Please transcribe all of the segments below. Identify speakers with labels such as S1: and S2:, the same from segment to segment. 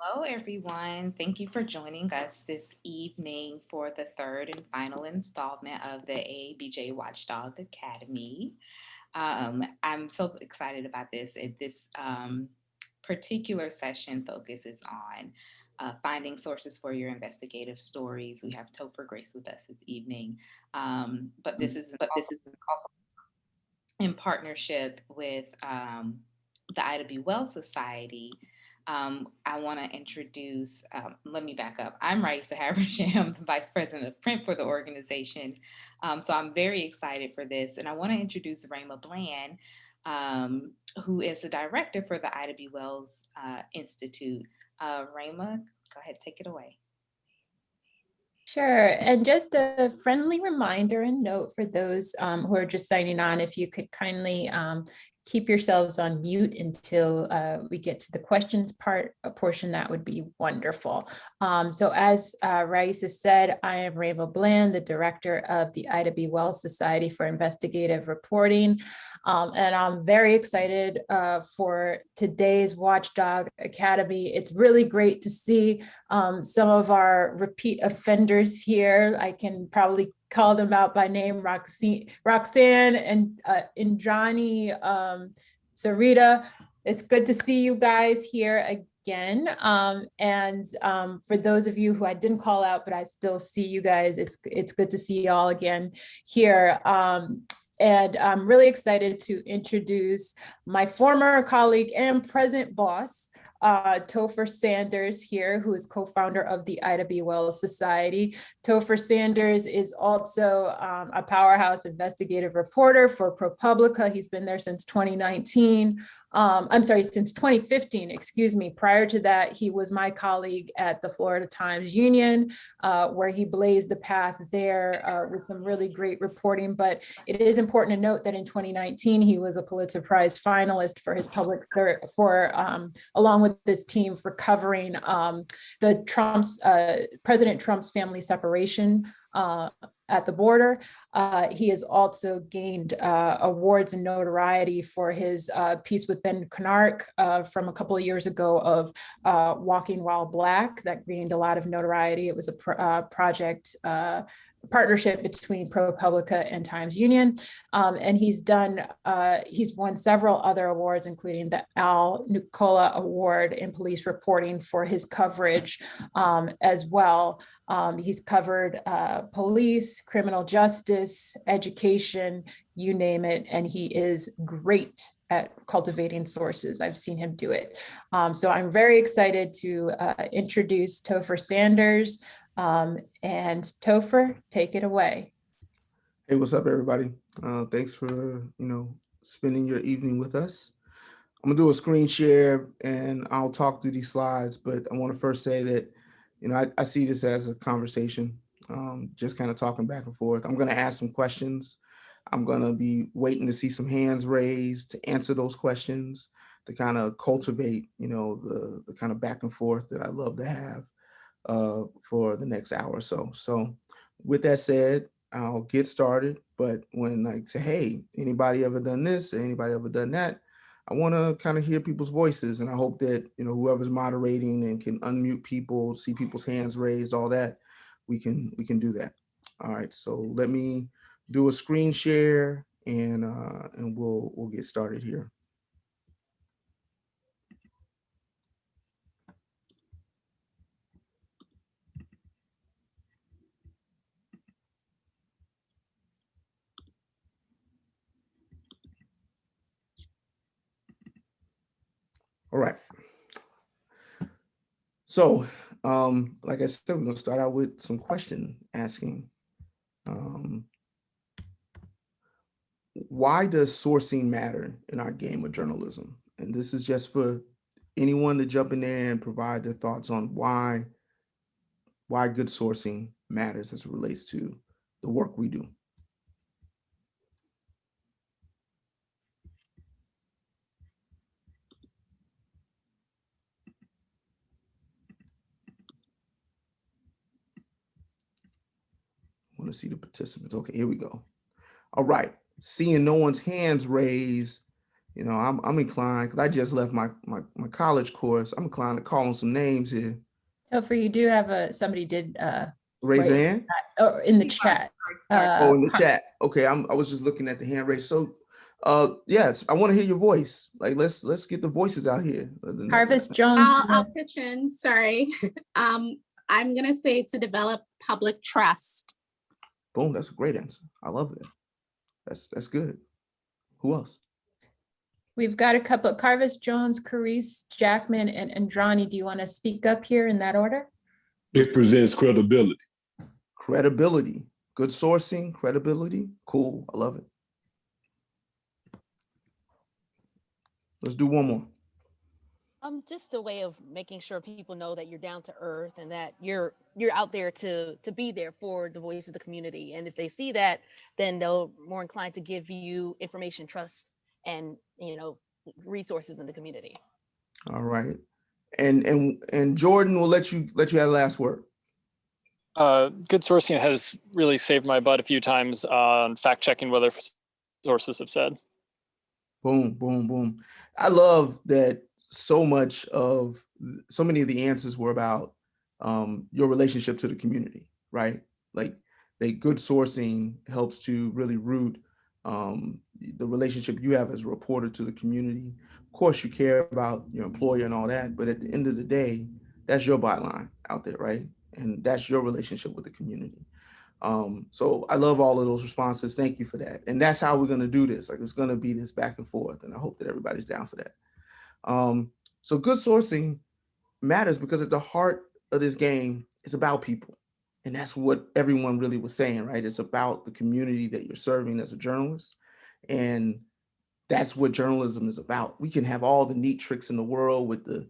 S1: Hello, everyone. Thank you for joining us this evening for the third and final installment of the AABJ Watchdog Academy. I'm so excited about this. This particular session focuses on finding sources for your investigative stories. We have Topher Grace with us this evening, but this is also in partnership with the Ida B. Wells Society. I want to introduce, let me back up. I'm Raisa Habersham, the Vice President of Print for the organization. So I'm very excited for this. And I want to introduce Rayma Bland, who is the director for the Ida B. Wells Institute. Rayma, go ahead, take it away.
S2: Sure. And just a friendly reminder and note for those who are just signing on, if you could kindly keep yourselves on mute until we get to the questions portion, that would be wonderful. So as Raisa said, I am Rayma Bland, the director of the Ida B. Wells Society for Investigative Reporting. And I'm very excited for today's Watchdog Academy. It's really great to see some of our repeat offenders here. I can probably call them out by name: Roxanne and Indrani, Sarita. It's good to see you guys here again. For those of you who I didn't call out, but I still see you guys, it's good to see you all again here. And I'm really excited to introduce my former colleague and present boss, Topher Sanders here, who is co-founder of the Ida B. Wells Society. Topher Sanders is also a powerhouse investigative reporter for ProPublica. He's been there since 2019. Since 2015, excuse me. Prior to that, he was my colleague at the Florida Times Union, where he blazed the path there with some really great reporting. But it is important to note that in 2019, he was a Pulitzer Prize finalist for his along with this team for covering President Trump's family separation at the border. He has also gained awards and notoriety for his piece with Ben Cunard from a couple of years ago of Walking While Black that gained a lot of notoriety. It was a partnership between ProPublica and Times Union. And he's won several other awards, including the Al Nicola Award in police reporting for his coverage as well. He's covered police, criminal justice, education, you name it, and he is great at cultivating sources. I've seen him do it. So I'm very excited to introduce Topher Sanders. And Topher, take it away.
S3: Hey, what's up, everybody? Thanks for spending your evening with us. I'm gonna do a screen share and I'll talk through these slides, but I want to first say that I see this as a conversation, just kind of talking back and forth. I'm gonna ask some questions. I'm gonna be waiting to see some hands raised to answer those questions, to kind of cultivate, the kind of back and forth that I love to have for the next hour or so. So with that said, I'll get started. But when I say, hey, anybody ever done this? Anybody ever done that? I want to kind of hear people's voices. And I hope that, whoever's moderating and can unmute people, see people's hands raised, all that, we can do that. All right. So let me do a screen share and we'll get started here. All right. So, like I said, we're going to start out with some question asking. Why does sourcing matter in our game of journalism? And this is just for anyone to jump in there and provide their thoughts on why good sourcing matters as it relates to the work we do. I want to see the participants. Okay, here we go. All right. Seeing no one's hands raised, You know, I'm inclined, because I just left my college course. I'm inclined to call on some names here.
S2: Topher, you do have somebody did
S3: Raise
S2: write
S3: your hand.
S2: or in the chat.
S3: Oh, in the chat. Okay, I was just looking at the hand raise. So, yes, I want to hear your voice. Like, let's get the voices out here.
S2: Harvest Jones.
S4: I'll pitch in. Sorry. I'm gonna say to develop public trust.
S3: Boom, that's a great answer. I love that. That's good. Who else?
S2: We've got a couple, Carvis Jones, Carice, Jackman, and Andrani. Do you want to speak up here in that order?
S5: It presents credibility.
S3: Credibility. Good sourcing, credibility. Cool. I love it. Let's do one more.
S6: Just a way of making sure people know that you're down to earth and that you're out there to be there for the voice of the community. And if they see that, then they'll more inclined to give you information, trust, and resources in the community.
S3: All right. And Jordan will let you have the last word.
S7: Good sourcing has really saved my butt a few times on fact checking what other sources have said.
S3: Boom, boom, boom. I love that so many of the answers were about your relationship to the community, right? Like, good sourcing helps to really root the relationship you have as a reporter to the community. Of course, you care about your employer and all that, but at the end of the day, that's your byline out there, right? And that's your relationship with the community. So I love all of those responses. Thank you for that. And that's how we're going to do this. Like, it's going to be this back and forth. And I hope that everybody's down for that. So good sourcing matters because at the heart of this game, it's about people. And that's what everyone really was saying, right? It's about the community that you're serving as a journalist. And that's what journalism is about. We can have all the neat tricks in the world with the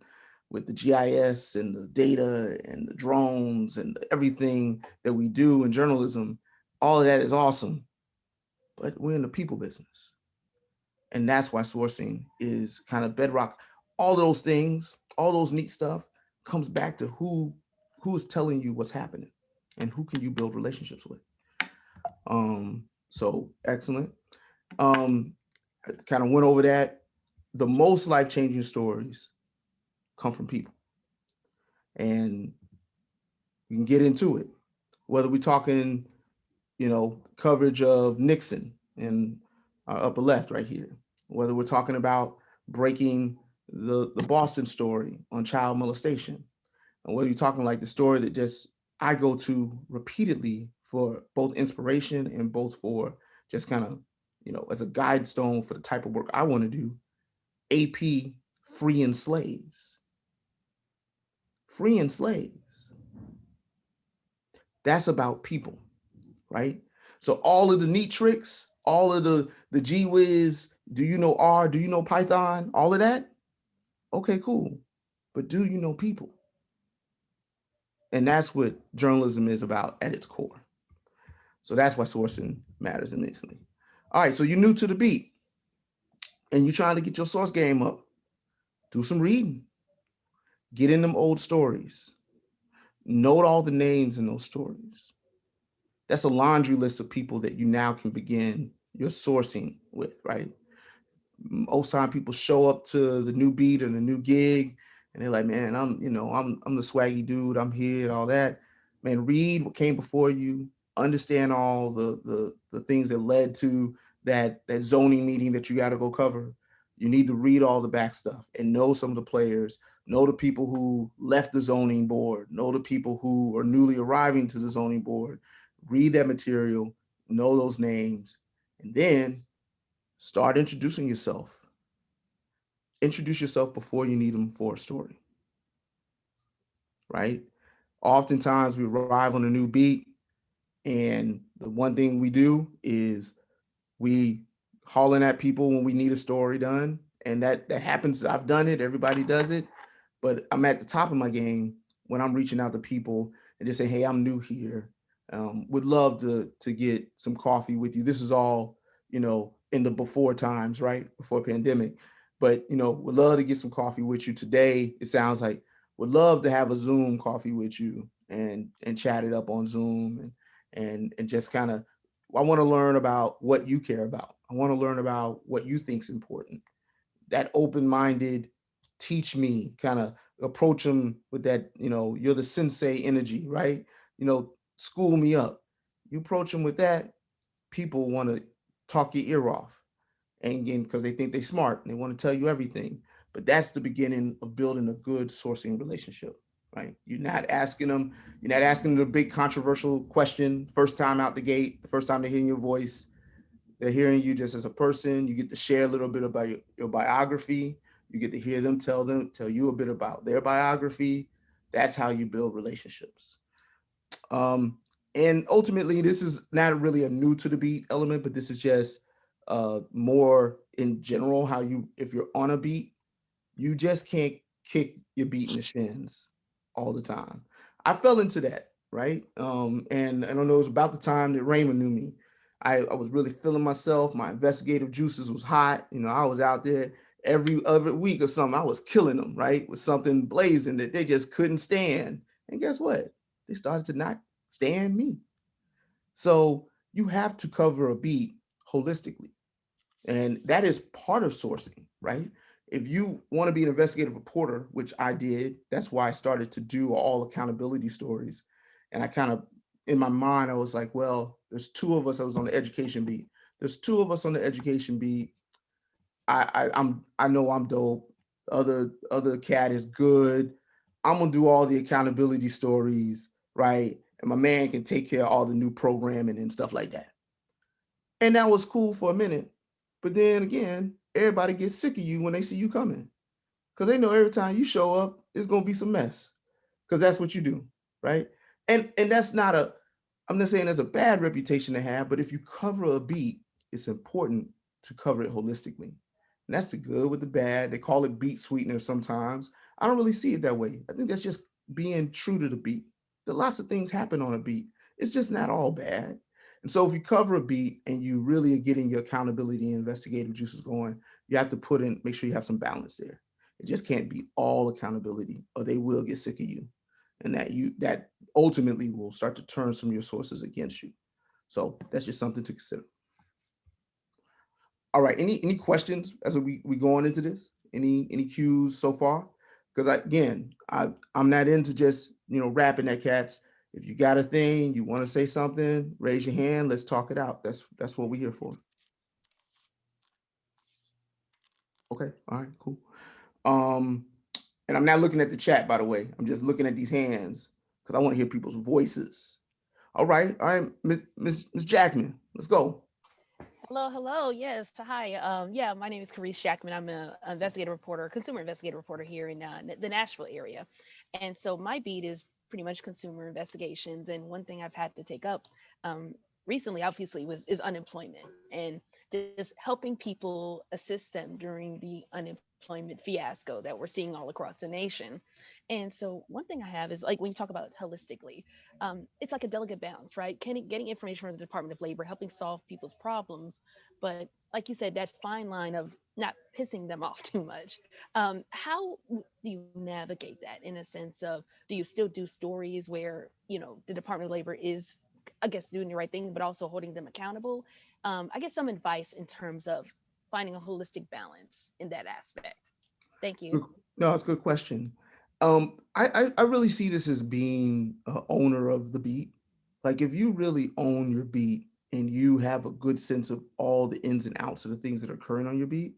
S3: GIS and the data and the drones and everything that we do in journalism. All of that is awesome, but we're in the people business. And that's why sourcing is kind of bedrock. All of those things, all those neat stuff comes back to who is telling you what's happening and who can you build relationships with. So excellent. I kind of went over that. The most life-changing stories come from people. And we can get into it. Whether we're talking, coverage of Nixon in our upper left right here, whether we're talking about breaking the Boston story on child molestation, and whether you're talking like the story that just I go to repeatedly for both inspiration and both for just kind of, as a guide stone for the type of work I want to do, AP Freeing Slaves. Freeing slaves. That's about people, right? So all of the neat tricks, all of the gee whiz, do you know R, do you know Python, all of that? Okay, cool. But do you know people? And that's what journalism is about at its core. So that's why sourcing matters immensely. All right, so you're new to the beat and you're trying to get your source game up. Do some reading. Get in them old stories. Note all the names in those stories. That's a laundry list of people that you now can begin your sourcing with, right? Most time people show up to the new beat or the new gig and they're like, man, I'm the swaggy dude, I'm here and all that. Man, read what came before you, understand all the things that led to that zoning meeting that you got to go cover. You need to read all the back stuff and know some of the players, know the people who left the zoning board, know the people who are newly arriving to the zoning board, read that material, know those names, and then start introducing yourself. Introduce yourself before you need them for a story, right? Oftentimes we arrive on a new beat and the one thing we do is we hauling at people when we need a story done. And that happens. I've done it. Everybody does it. But I'm at the top of my game when I'm reaching out to people and just say, hey, I'm new here. Would love to get some coffee with you. This is all, in the before times, right? Before pandemic. But, would love to get some coffee with you today. It sounds like would love to have a Zoom coffee with you and chat it up on Zoom and just kind of, I want to learn about what you care about. I want to learn about what you think is important. that open-minded, teach me, kind of approach them with that, you're the sensei energy, right? School me up. You approach them with that, people want to talk your ear off. And again, because they think they're smart and they want to tell you everything. But that's the beginning of building a good sourcing relationship, right? You're not asking them the big controversial question first time out the gate, the first time they're hearing your voice. They're hearing you just as a person. You get to share a little bit about your biography. You get to hear them tell you a bit about their biography. That's how you build relationships. And ultimately, this is not really a new to the beat element, but this is just more in general how if you're on a beat, you just can't kick your beat in the shins all the time. I fell into that, right? And I don't know, it was about the time that Raymond knew me. I was really feeling myself. My investigative juices was hot. I was out there every other week or something. I was killing them, right? With something blazing that they just couldn't stand. And guess what? They started to not stand me. So you have to cover a beat holistically. And that is part of sourcing, right? If you want to be an investigative reporter, which I did, that's why I started to do all accountability stories. And I kind of, in my mind, I was like, well, there's two of us. I was on the education beat. There's two of us on the education beat. I know I'm dope. Other cat is good. I'm gonna do all the accountability stories, right? And my man can take care of all the new programming and stuff like that. And that was cool for a minute. But then again, everybody gets sick of you when they see you coming. Because they know every time you show up, it's gonna be some mess. Because that's what you do, right? And that's not I'm not saying that's a bad reputation to have, but if you cover a beat, it's important to cover it holistically. And that's the good with the bad. They call it beat sweetener sometimes. I don't really see it that way. I think that's just being true to the beat. That lots of things happen on a beat. It's just not all bad. And so if you cover a beat and you really are getting your accountability and investigative juices going, you have to make sure you have some balance there. It just can't be all accountability or they will get sick of you. And that ultimately will start to turn some of your sources against you. So that's just something to consider. All right, any questions as we go on into this? Any cues so far? Because I'm not into just rapping at cats. If you got a thing, you want to say something, raise your hand. Let's talk it out. That's what we're here for. Okay, all right, cool. And I'm not looking at the chat, by the way. I'm just looking at these hands because I want to hear people's voices. All right, Miss Jackman, let's go.
S6: Hello. Yes, hi. Yeah, my name is Carice Jackman. I'm an investigative reporter, consumer investigative reporter here in the Nashville area. And so my beat is pretty much consumer investigations. And one thing I've had to take up recently, obviously, is unemployment and just helping people assist them during the unemployment fiasco that we're seeing all across the nation. And so one thing I have is like when you talk about holistically, it's like a delicate balance, right? Getting information from the Department of Labor, helping solve people's problems, but like you said, that fine line of not pissing them off too much. How do you navigate that in a sense of, do you still do stories where, the Department of Labor is, I guess, doing the right thing, but also holding them accountable? I guess some advice in terms of finding a holistic balance in that aspect. Thank you.
S3: No, it's a good question. I really see this as being an owner of the beat. Like if you really own your beat and you have a good sense of all the ins and outs of the things that are occurring on your beat,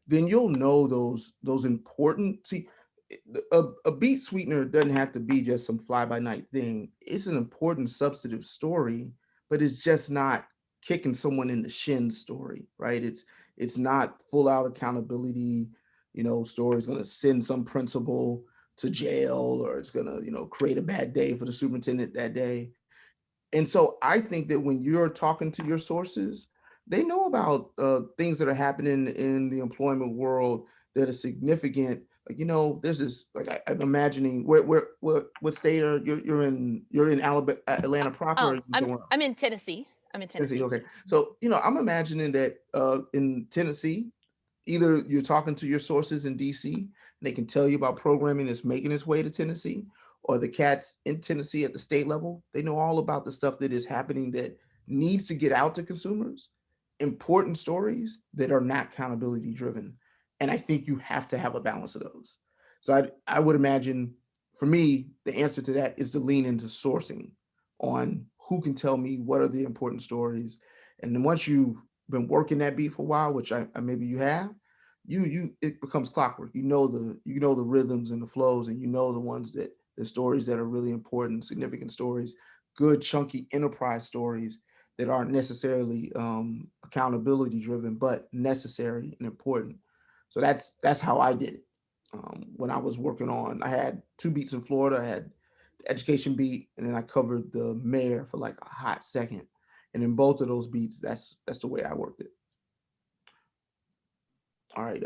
S3: then you'll know those important. See, a beat sweetener doesn't have to be just some fly by night thing. It's an important substantive story, but it's just not kicking someone in the shin story, right? It's not full out accountability. Story is going to send some principal to jail, or it's going to create a bad day for the superintendent that day. And so I think that when you're talking to your sources, they know about things that are happening in the employment world that are significant. Like, there's this, like I'm imagining what state are you're in? You're in Alabama, Atlanta proper. Or
S6: I'm in Tennessee. I'm in Tennessee.
S3: Okay, so I'm imagining that in Tennessee, either you're talking to your sources in DC and they can tell you about programming that's making its way to Tennessee, or the cats in Tennessee at the state level, they know all about the stuff that is happening that needs to get out to consumers, important stories that are not accountability driven. And I think you have to have a balance of those. So I would imagine for me, the answer to that is to lean into sourcing on who can tell me what are the important stories. And then once you've been working that beat for a while, which I maybe you have, it becomes clockwork. You know the rhythms and the flows, and you know the ones that the stories that are really important, significant stories, good chunky enterprise stories that aren't necessarily accountability driven, but necessary and important. So that's how I did it. When I was working on, I had 2 beats in Florida. I had the education beat, and then I covered the mayor for like a hot second. And in both of those beats, that's the way I worked it. All right.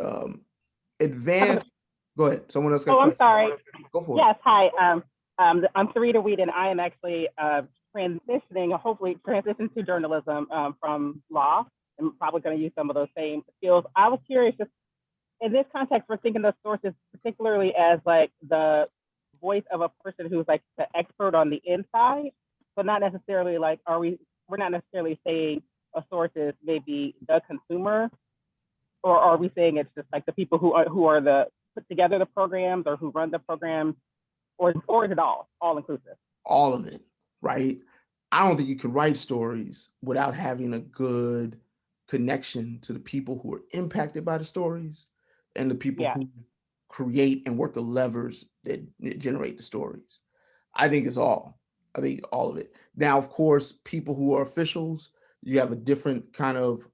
S3: Advanced. Go ahead. Someone else got a
S8: Oh, I'm
S3: question?
S8: sorry.
S3: Go for
S8: Yes, hi. I'm Sarita Weed, and I am actually hopefully transition to journalism from law. I'm probably going to use some of those same skills. I was curious, just in this context, we're thinking of sources particularly as like the voice of a person who's like the expert on the inside, but not necessarily like, we're not necessarily saying a source is maybe the consumer, or are we saying it's just like the people who are the put together the programs or who run the programs, or is it all inclusive?
S3: all of it, right? I don't think you can write stories without having a good connection to the people who are impacted by the stories and the people
S8: Yeah.
S3: who create and work the levers that generate the stories. I think it's all. I think all of it. Now, of course, people who are officials, you have a different kind of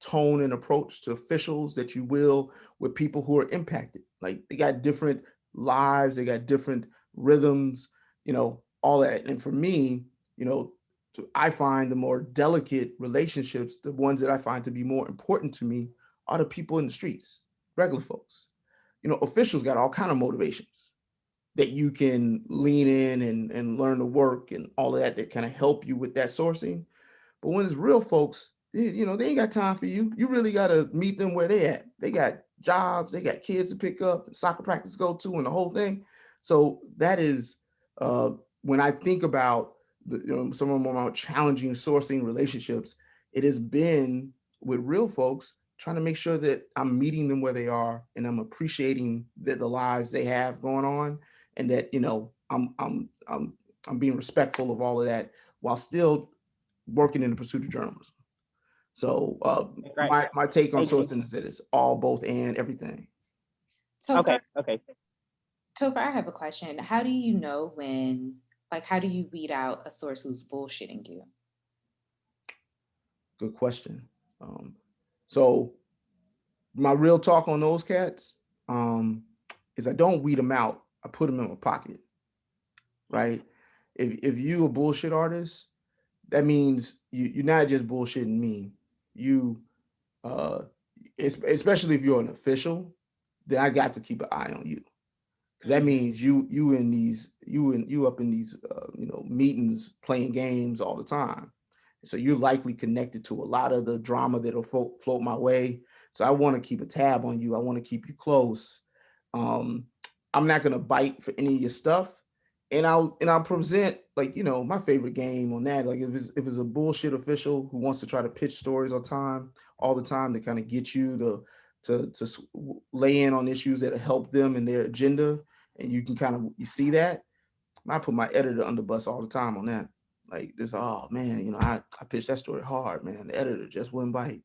S3: tone and approach to officials that you will with people who are impacted. Like they got different lives, they got different rhythms, all that. And for me, I find the more delicate relationships, the ones that I find to be more important to me, are the people in the streets, regular folks. Officials got all kind of motivations that you can lean in and learn to work and all of that kind of help you with that sourcing. But when it's real folks, they ain't got time for you. You really got to meet them where they at. They got jobs, they got kids to pick up, soccer practice to go to, and the whole thing. So that is when I think about some of the more challenging sourcing relationships, it has been with real folks trying to make sure that I'm meeting them where they are and I'm appreciating the lives they have going on, and that I'm being respectful of all of that while still working in the pursuit of journalism. So
S8: Right.
S3: my take on
S8: Thank you.
S3: sourcing is that it's all, both, and everything.
S1: Topher,
S8: Okay.
S1: Topher, I have a question. How do you know how do you weed out a source who's bullshitting you?
S3: Good question. So my real talk on those cats is I don't weed them out. I put them in my pocket, right? If you a bullshit artist, that means you're not just bullshitting me. You, especially if you're an official, then I got to keep an eye on you, because that means you up in these meetings playing games all the time. So you're likely connected to a lot of the drama that'll float my way. So I want to keep a tab on you. I want to keep you close. I'm not gonna bite for any of your stuff, and I'll present my favorite game on that. Like if it's a bullshit official who wants to try to pitch stories all the time to kind of get you to lay in on issues that help them in their agenda, and you can you see that. I put my editor under bus all the time on that. Like this, oh man, I pitched that story hard, man. The editor just wouldn't bite.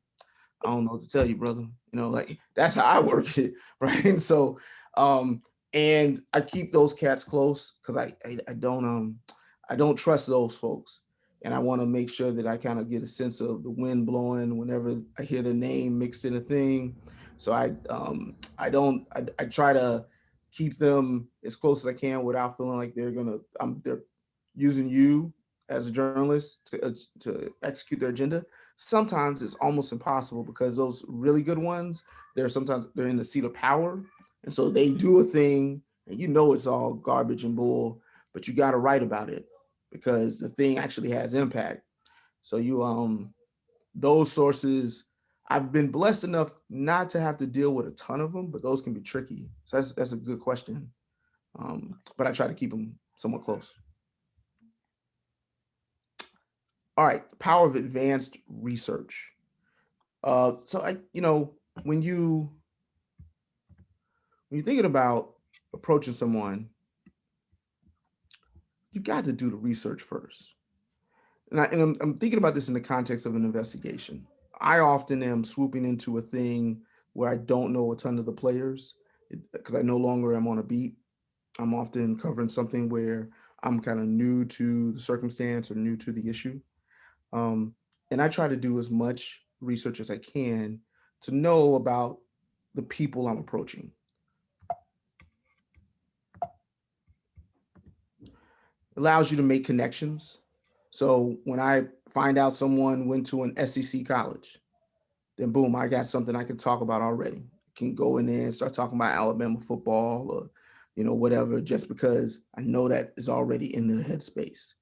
S3: I don't know what to tell you, brother. Like that's how I work it, right? And so, and I keep those cats close because I don't trust those folks, and I want to make sure that I kind of get a sense of the wind blowing whenever I hear the name mixed in a thing. So I try to keep them as close as I can without feeling like they're using you as a journalist to execute their agenda. Sometimes it's almost impossible because those really good ones, they're in the seat of power, and so they do a thing and it's all garbage and bull, but you got to write about it because the thing actually has impact. So those sources, I've been blessed enough not to have to deal with a ton of them, but those can be tricky. So that's a good question. But I try to keep them somewhat close. All right, power of advanced research. So when you when you're thinking about approaching someone, you got to do the research first. And I'm thinking about this in the context of an investigation. I often am swooping into a thing where I don't know a ton of the players because I no longer am on a beat. I'm often covering something where I'm kind of new to the circumstance or new to the issue. And I try to do as much research as I can to know about the people I'm approaching. It allows you to make connections. So when I find out someone went to an SEC college, then boom, I got something I can talk about already. I can go in there and start talking about Alabama football or, whatever, just because I know that is already in their headspace.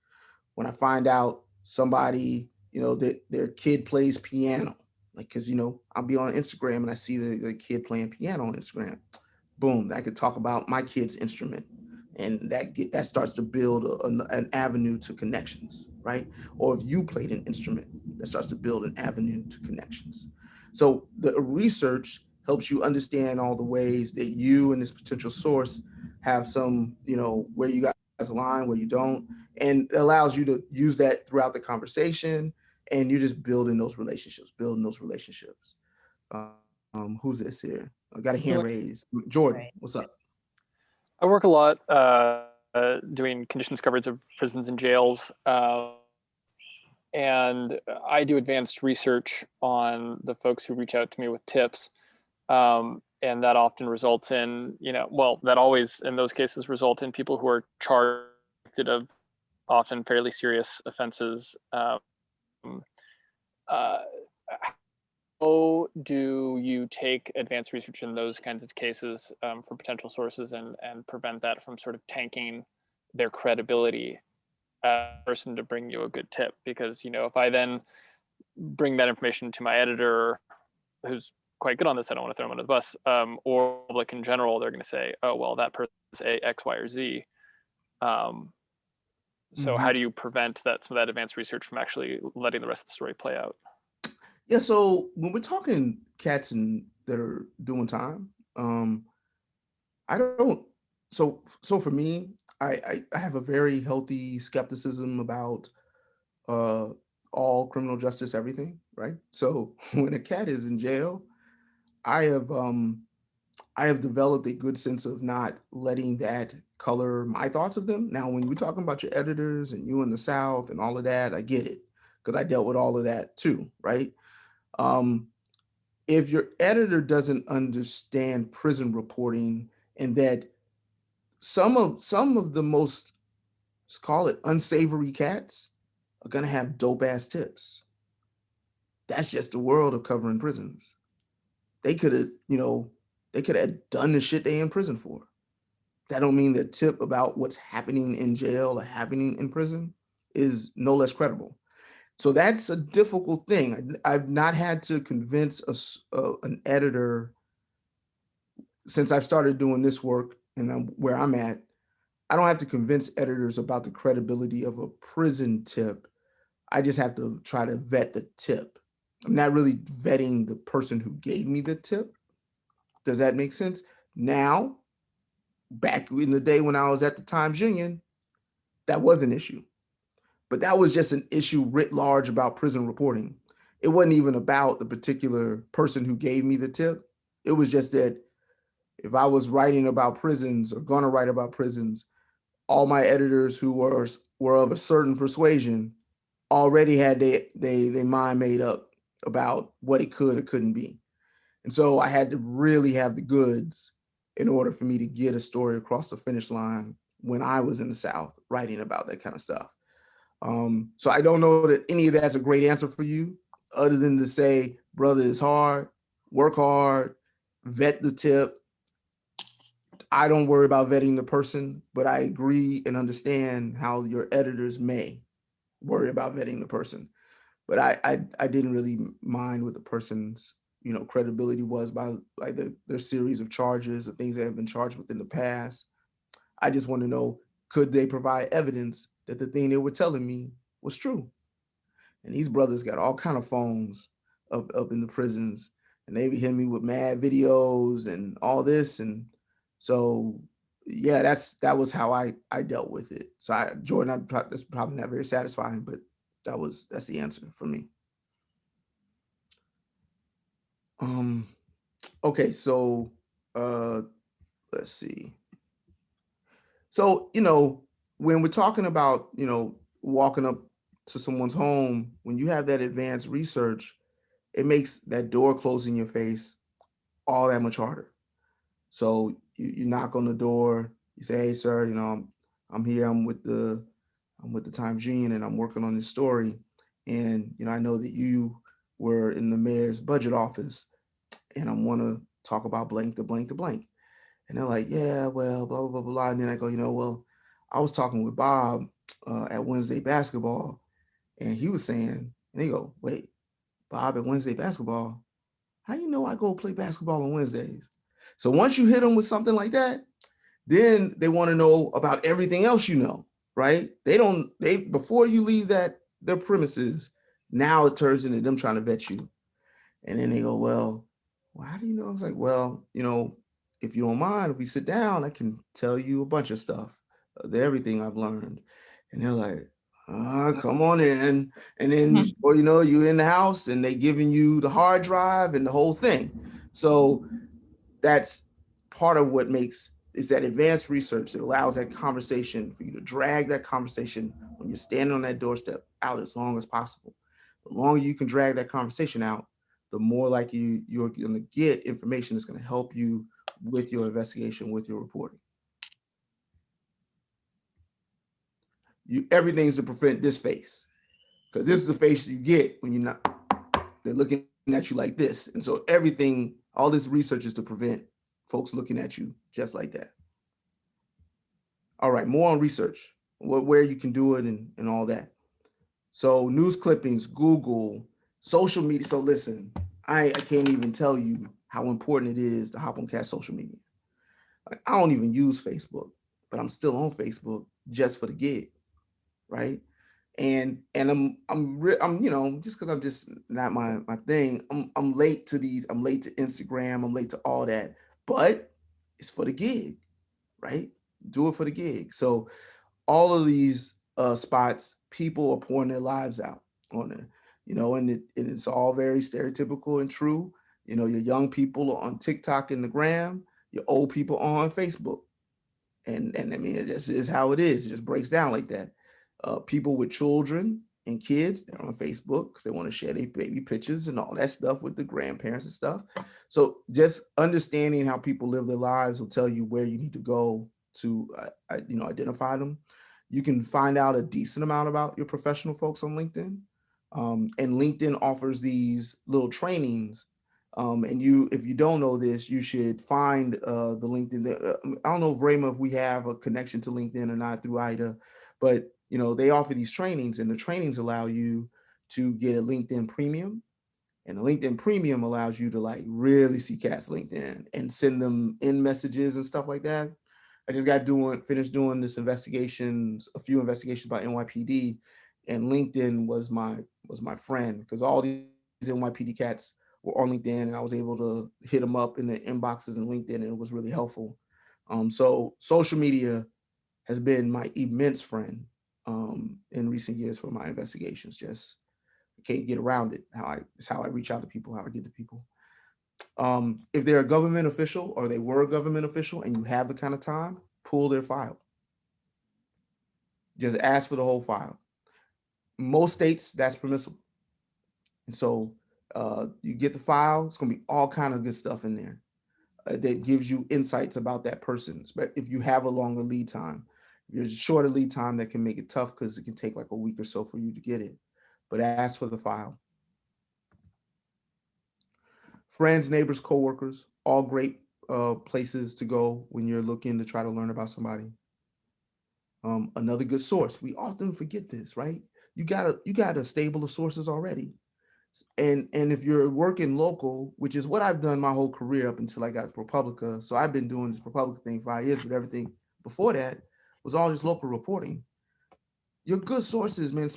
S3: When I find out somebody, that their kid plays piano, like, cause I'll be on Instagram and I see the kid playing piano on Instagram. Boom, I could talk about my kid's instrument, and that starts to build an avenue to connections, right? Or if you played an instrument, that starts to build an avenue to connections. So the research helps you understand all the ways that you and this potential source have some, where you guys align, where you don't, and it allows you to use that throughout the conversation, and you're just building those relationships. Who's this here? I got a hand raised. Jordan,
S1: Right.
S3: what's up?
S7: I work a lot doing conditions coverage of prisons and jails. And I do advanced research on the folks who reach out to me with tips. And that often results in, that always in those cases result in people who are charged of often fairly serious offenses. How do you take advanced research in those kinds of cases for potential sources and prevent that from sort of tanking their credibility as a person to bring you a good tip? Because, if I then bring that information to my editor, who's quite good on this, I don't want to throw him under the bus, or public in general, they're going to say, oh, well, that person's a X, Y, or Z. So how do you prevent some of that advanced research from actually letting the rest of the story play out?
S3: Yeah, so when we're talking cats that are doing time, I don't. So for me, I have a very healthy skepticism about all criminal justice, everything, right? So when a cat is in jail, I have developed a good sense of not letting that color my thoughts of them. Now, when we're talking about your editors and you in the South and all of that, I get it because I dealt with all of that too, right? If your editor doesn't understand prison reporting and that some of the most, let's call it, unsavory cats are gonna have dope ass tips. That's just the world of covering prisons. They could have, they could have done the shit they in prison for. That don't mean the tip about what's happening in jail or happening in prison is no less credible. So that's a difficult thing. I've not had to convince an editor since I've started doing this work and where I'm at. I don't have to convince editors about the credibility of a prison tip. I just have to try to vet the tip. I'm not really vetting the person who gave me the tip. Does that make sense? Now, back in the day when I was at the Times Union, that was an issue. But that was just an issue writ large about prison reporting. It wasn't even about the particular person who gave me the tip. It was just that if I was writing about prisons or gonna write about prisons, all my editors who were of a certain persuasion already had they mind made up about what it could or couldn't be. And so I had to really have the goods in order for me to get a story across the finish line when I was in the South writing about that kind of stuff. So I don't know that any of that's a great answer for you, other than to say, brother, it's hard, work hard, vet the tip. I don't worry about vetting the person, but I agree and understand how your editors may worry about vetting the person. But I didn't really mind what the person's credibility was by their series of charges, the things they have been charged with in the past. I just want to know, could they provide evidence that the thing they were telling me was true? And these brothers got all kind of phones up in the prisons, and they be hitting me with mad videos and all this, and So yeah, that was how I dealt with it. So Jordan, that's probably not very satisfying, but that's the answer for me. Okay, so let's see. So, when we're talking about, walking up to someone's home, when you have that advanced research, it makes that door closing your face all that much harder. So you knock on the door, you say, "Hey, sir, I'm here. I'm with the Times Union, and I'm working on this story. And I know that you were in the mayor's budget office, and I want to talk about blank to blank to blank." And they're like, "Yeah, well, blah blah blah blah." And then I go, "Well, I was talking with Bob at Wednesday basketball, and he was saying," and they go, "Wait, Bob at Wednesday basketball? How you know I go play basketball on Wednesdays?" So once you hit them with something like that, then they want to know about everything else, right? They before you leave their premises, now it turns into them trying to vet you. And then they go, "Well, how do you know?" I was like, "Well, if you don't mind, if we sit down, I can tell you a bunch of stuff, everything I've learned." And they're like, "Come on in." And then, or you're in the house and they giving you the hard drive and the whole thing. So that's part of what is that advanced research that allows that conversation for you to drag that conversation when you're standing on that doorstep out as long as possible. The longer you can drag that conversation out, the more likely you're going to get information that's going to help you with your investigation, with your reporting. Everything's to prevent this face, because this is the face you get when they're looking at you like this. And so all this research is to prevent folks looking at you just like that. All right, more on research, where you can do it and all that. So news clippings, Google, social media. So listen, I can't even tell you how important it is to hop on Cat social media. I don't even use Facebook, but I'm still on Facebook just for the gig, right? And I'm just because I'm just not my thing. I'm late to these. I'm late to Instagram. I'm late to all that, but it's for the gig, right? Do it for the gig. So all of these spots, people are pouring their lives out on it, and it's all very stereotypical and true. Your young people are on TikTok and the gram, your old people are on Facebook. And I mean, it just is how it is. It just breaks down like that. People with children and kids, they're on Facebook because they want to share their baby pictures and all that stuff with the grandparents and stuff. So just understanding how people live their lives will tell you where you need to go to, identify them. You can find out a decent amount about your professional folks on LinkedIn. And LinkedIn offers these little trainings. And if you don't know this, you should find the LinkedIn. I don't know, if we have a connection to LinkedIn or not through IDA, but they offer these trainings, and the trainings allow you to get a LinkedIn premium. And the LinkedIn premium allows you to like really see cats LinkedIn and send them in messages and stuff like that. I just finished doing this a few investigations by NYPD, and LinkedIn was my friend, because all these NYPD cats were on LinkedIn, and I was able to hit them up in the inboxes in LinkedIn, and it was really helpful. So social media has been my immense friend in recent years for my investigations. Just can't get around it. It's how I reach out to people, how I get to people. If they're a government official or they were a government official and you have the kind of time, pull their file. Just ask for the whole file. Most states, that's permissible. And so you get the file, it's gonna be all kind of good stuff in there that gives you insights about that person. But if you have a longer lead time, if there's a shorter lead time, that can make it tough because it can take like a week or so for you to get it. But ask for the file. Friends, neighbors, coworkers, all great places to go when you're looking to try to learn about somebody. Another good source. We often forget this, right? You got a stable of sources already. And if you're working local, which is what I've done my whole career up until I got to ProPublica. So I've been doing this ProPublica thing 5 years, but everything before that was all just local reporting. Your good sources, man.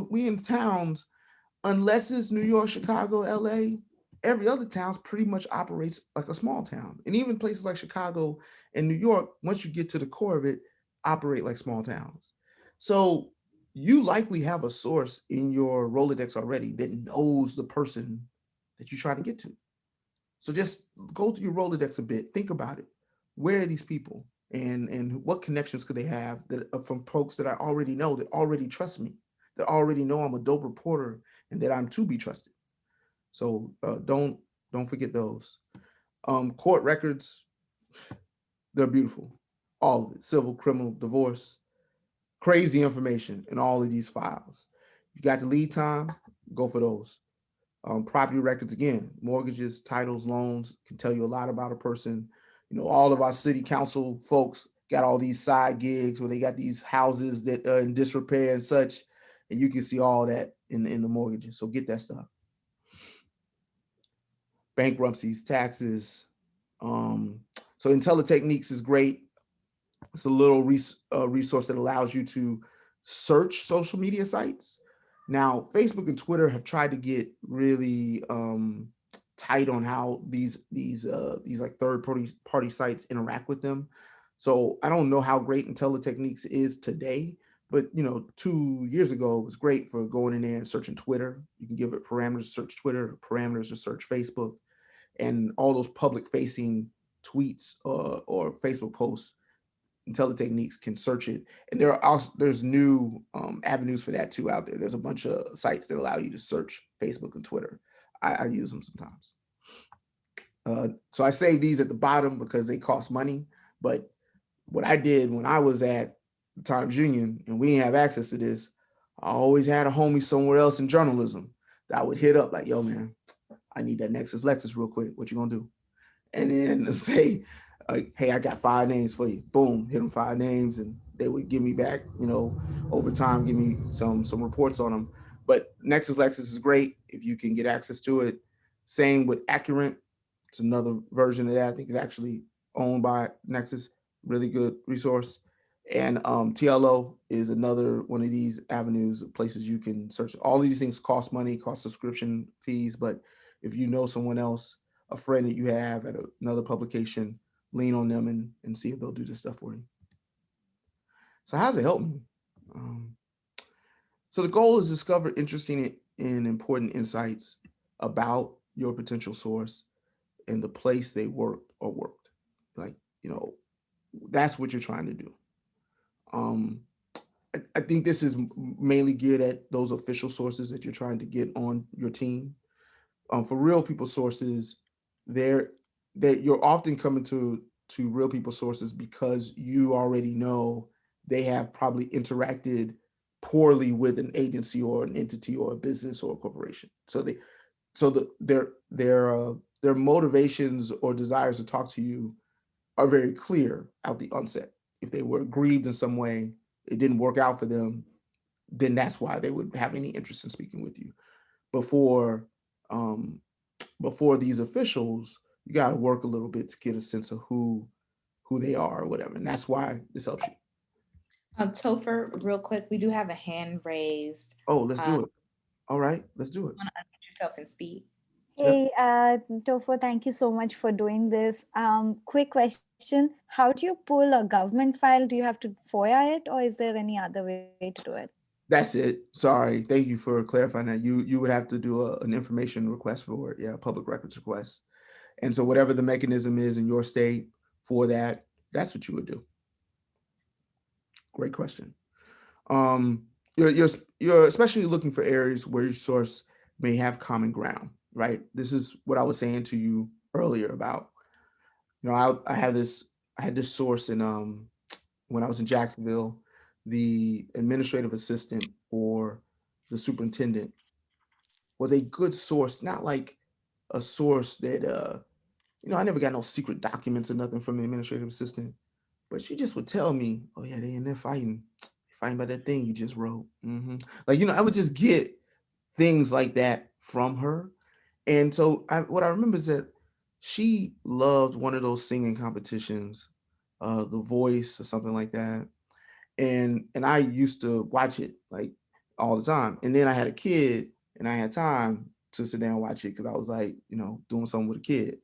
S3: We in towns, unless it's New York, Chicago, LA, every other town pretty much operates like a small town. And even places like Chicago and New York, once you get to the core of it, operate like small towns. So you likely have a source in your Rolodex already that knows the person that you're trying to get to. So just go through your Rolodex a bit, think about it. Where are these people? And what connections could they have that from folks that I already know, that already trust me, that already know I'm a dope reporter and that I'm to be trusted. So don't forget those. Court records, they're beautiful. All of it, civil, criminal, divorce, crazy information in all of these files. You got the lead time, go for those. Property records, again, mortgages, titles, loans can tell you a lot about a person. You know, all of our city council folks got all these side gigs where they got these houses that are in disrepair and such, and you can see all that in the mortgages. So get that stuff. Bankruptcies, taxes. So IntelliTechniques is great. It's a little resource that allows you to search social media sites. Now, Facebook and Twitter have tried to get really tight on how these like third party sites interact with them. So I don't know how great IntelliTechniques is today, but 2 years ago it was great for going in there and searching Twitter. You can give it parameters to search Twitter, parameters to search Facebook, and all those public facing tweets or Facebook posts. IntelliTechniques can search it, and there's new avenues for that too out there. There's a bunch of sites that allow you to search Facebook and Twitter. I use them sometimes. So I save these at the bottom because they cost money. But what I did when I was at Times Union and we didn't have access to this, I always had a homie somewhere else in journalism that I would hit up like, yo, man, I need that Nexus Lexus real quick. What you gonna do? And then say, hey, I got 5 names for you. Boom, hit them 5 names, and they would give me back, over time, give me some reports on them. But Nexus Lexus is great if you can get access to it. Same with Accurate. It's another version of that. I think it's actually owned by Nexus. Really good resource. And TLO is another one of these avenues, places you can search. All of these things cost money, cost subscription fees, but if you know someone else, a friend that you have at another publication, lean on them and see if they'll do this stuff for you. So how does it help me? So the goal is to discover interesting and important insights about your potential source and the place they worked or worked. Like, that's what you're trying to do. I think this is mainly geared at those official sources that you're trying to get on your team. For real people sources, that you're often coming to real people sources because you already know they have probably interacted poorly with an agency or an entity or a business or a corporation. So their motivations or desires to talk to you are very clear out the onset. If they were aggrieved in some way, it didn't work out for them, then that's why they would have any interest in speaking with you. Before these officials, you got to work a little bit to get a sense of who they are or whatever. And that's why this helps you.
S1: Topher, real quick, we do have a hand raised.
S3: Oh, let's do it. All right, let's do it.
S1: Want to unmute yourself and speak?
S9: Hey, Topher, thank you so much for doing this. Quick question. How do you pull a government file? Do you have to FOIA it, or is there any other way to do it?
S3: That's it. Sorry. Thank you for clarifying that. You would have to do an information request for it. Yeah, public records request. And so whatever the mechanism is in your state for that, that's what you would do. Great question. You're especially looking for areas where your source may have common ground, right? This is what I was saying to you earlier about, I had this source in when I was in Jacksonville. The administrative assistant for the superintendent was a good source, not like a source that I never got no secret documents or nothing from the administrative assistant, but she just would tell me, oh yeah, they in there fighting about that thing you just wrote. Like, I would just get things like that from her. And so what I remember is that she loved one of those singing competitions, The Voice or something like that. And I used to watch it like all the time. And then I had a kid and I had time. to sit down and watch it because I was like, doing something with a kid.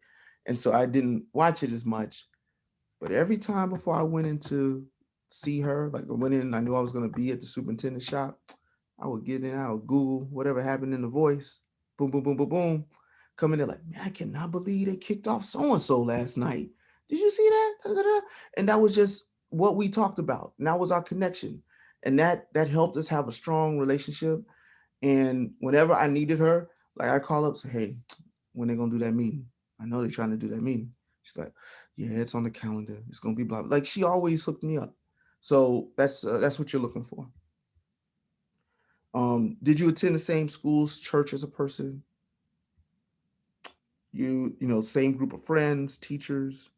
S3: And so I didn't watch it as much. But every time before I went in to see her, like I went in, I knew I was going to be at the superintendent's shop. I would get in, I would Google whatever happened in the voice. Boom, boom, boom, boom, boom. Come in there like, man, I cannot believe they kicked off so-and-so last night. Did you see that? Da, da, da. And that was just what we talked about. And that was our connection. And that helped us have a strong relationship. And whenever I needed her, like I call up, say, hey, when they gonna do that meeting? I know they're trying to do that meeting. She's like, yeah, it's on the calendar. It's gonna be blah. Like she always hooked me up. So that's what you're looking for. Did you attend the same schools, church as a person? Same group of friends, teachers.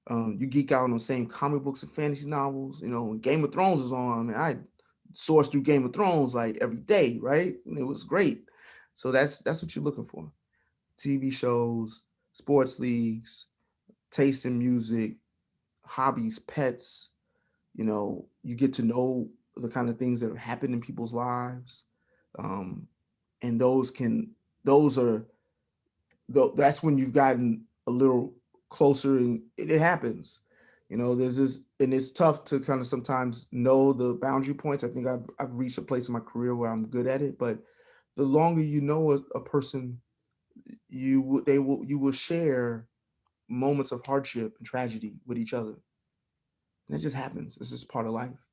S3: You geek out on the same comic books and fantasy novels. When Game of Thrones is on, I source through Game of Thrones like every day, right? And it was great. So that's what you're looking for. TV shows, sports leagues, taste in music, hobbies, pets. You get to know the kind of things that have happened in people's lives. And that's when you've gotten a little closer, and it happens. There's this, and it's tough to kind of sometimes know the boundary points. I think I've reached a place in my career where I'm good at it, but the longer you know a person, you will share moments of hardship and tragedy with each other. And it just happens. It's just part of life.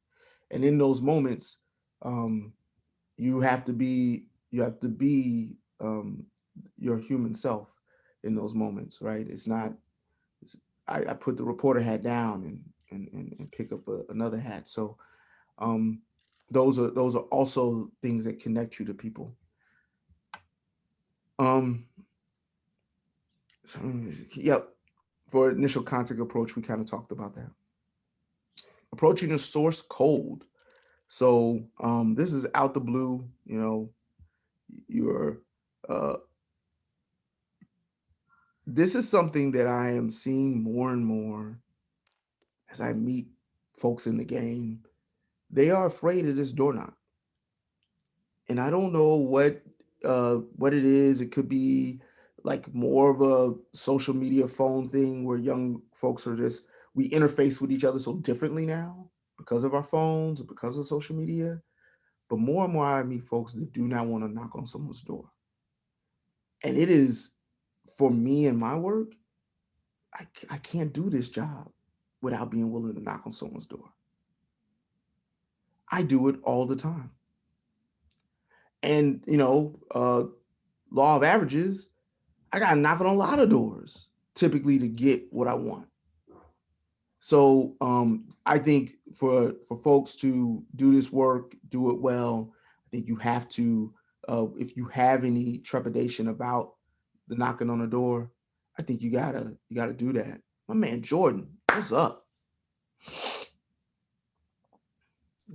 S3: And in those moments, you have to be your human self in those moments, right? I put the reporter hat down and pick up another hat. So those are also things that connect you to people. Yep. For initial contact approach, we kind of talked about that. Approaching the source cold. So this is out the blue. This is something that I am seeing more and more as I meet folks in the game. They are afraid of this door knock. And I don't know what it is. It could be like more of a social media phone thing where young folks we interface with each other so differently now because of our phones, because of social media. But more and more I meet folks that do not want to knock on someone's door. And it is, for me and my work, I can't do this job without being willing to knock on someone's door. I do it all the time. And, law of averages, I got to knock on a lot of doors typically to get what I want. So I think for folks to do this work, do it well, I think you have to, if you have any trepidation about the knocking on the door, I think you gotta do that. My man Jordan, what's up?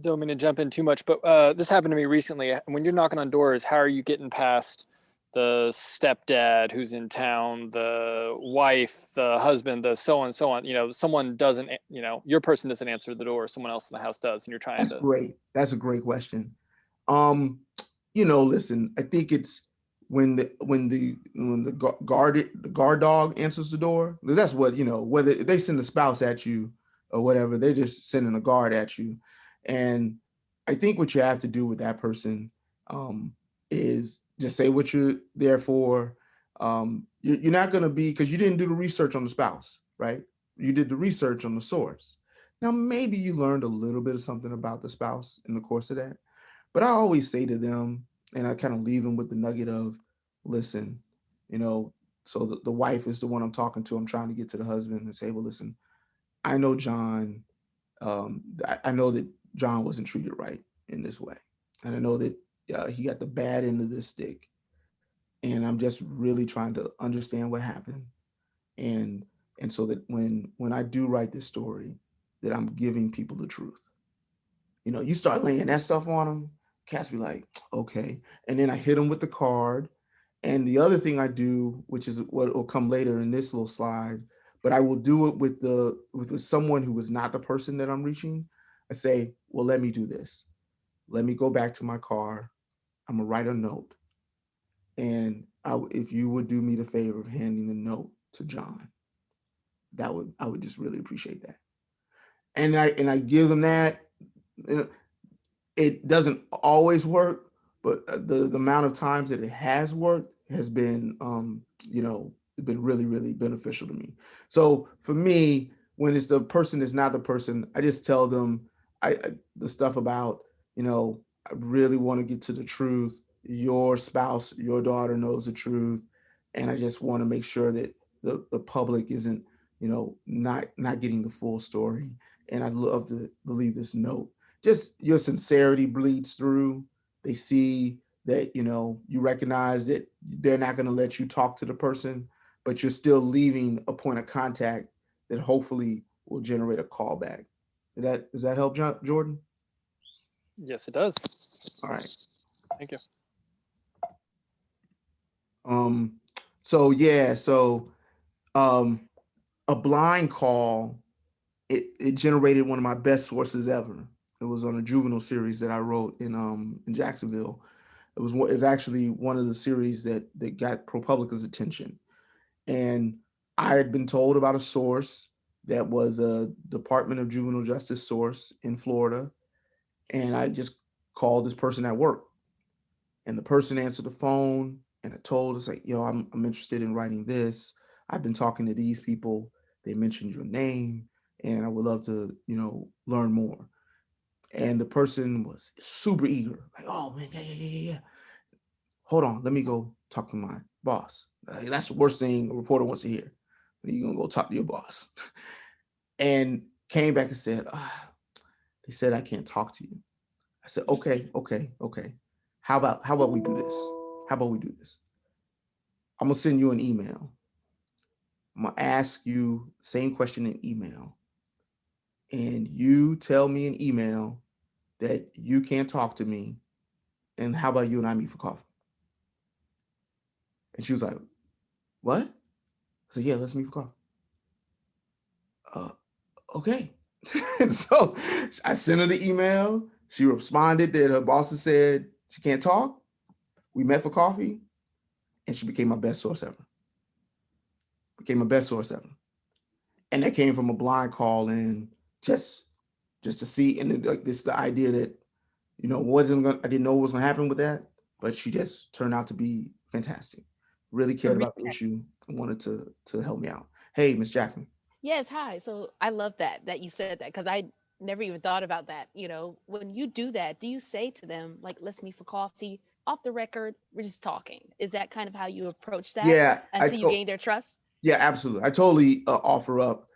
S7: Don't mean to jump in too much, but this happened to me recently. When you're knocking on doors, how are you getting past the stepdad who's in town, the wife, the husband, the so on and so on? Someone doesn't, your person doesn't answer the door, someone else in the house does, and you're trying to.
S3: Great. That's a great question. Listen, I think it's when the guard dog answers the door. That's what, whether they send a spouse at you or whatever, they're just sending a guard at you. And I think what you have to do with that person is just say what you're there for. You're not going to be, because you didn't do the research on the spouse, right? You did the research on the source. Now, maybe you learned a little bit of something about the spouse in the course of that. But I always say to them, and I kind of leave them with the nugget of, listen, so the wife is the one I'm talking to. I'm trying to get to the husband and say, well, listen, I know John. I know that John wasn't treated right in this way. And I know that he got the bad end of this stick. And I'm just really trying to understand what happened. And so that when I do write this story, that I'm giving people the truth. You start laying that stuff on them, cats be like, okay. And then I hit them with the card. And the other thing I do, which is what will come later in this little slide, but I will do it with someone who is not the person that I'm reaching. I say, well, let me do this. Let me go back to my car. I'm gonna write a note. And if you would do me the favor of handing the note to John, I would just really appreciate that. And I give them that. It doesn't always work, but the amount of times that it has worked has been, it's been really, really beneficial to me. So for me, when it's the person that's not the person, I just tell them the stuff about, I really want to get to the truth. Your spouse, your daughter knows the truth. And I just want to make sure that the public isn't, not getting the full story. And I'd love to leave this note. Just your sincerity bleeds through. They see that, you recognize that they're not going to let you talk to the person, but you're still leaving a point of contact that hopefully will generate a callback. Does that help, Jordan?
S7: Yes, it does.
S3: All right.
S7: Thank you.
S3: A blind call, it generated one of my best sources ever. It was on a juvenile series that I wrote in Jacksonville. It's actually one of the series that got ProPublica's attention. And I had been told about a source that was a Department of Juvenile Justice source in Florida. And I just called this person at work. And the person answered the phone and I told us, like, yo, I'm interested in writing this. I've been talking to these people. They mentioned your name and I would love to, learn more. And the person was super eager. Like, oh man, yeah. Hold on, let me go talk to my boss. That's the worst thing a reporter wants to hear. You're gonna go talk to your boss. And came back and said, they said I can't talk to you. I said, okay. How about we do this? How about we do this? I'm gonna send you an email. I'm gonna ask you the same question in email. And you tell me in email that you can't talk to me. And how about you and I meet for coffee? And she was like, what? I said, yeah, let's meet for coffee. Okay. And so I sent her the email. She responded that her boss had said she can't talk. We met for coffee and she became my best source ever. And that came from a blind call in just to see. And like this, the idea that, I didn't know what was going to happen with that, but she just turned out to be fantastic. Really cared about the issue and wanted to help me out. Hey, Ms. Jackman.
S6: Yes, hi. So I love that you said that because I never even thought about that. When you do that, do you say to them, like, let's meet for coffee off the record? We're just talking. Is that kind of how you approach that until you gain their trust?
S3: Yeah, absolutely. I totally offer up.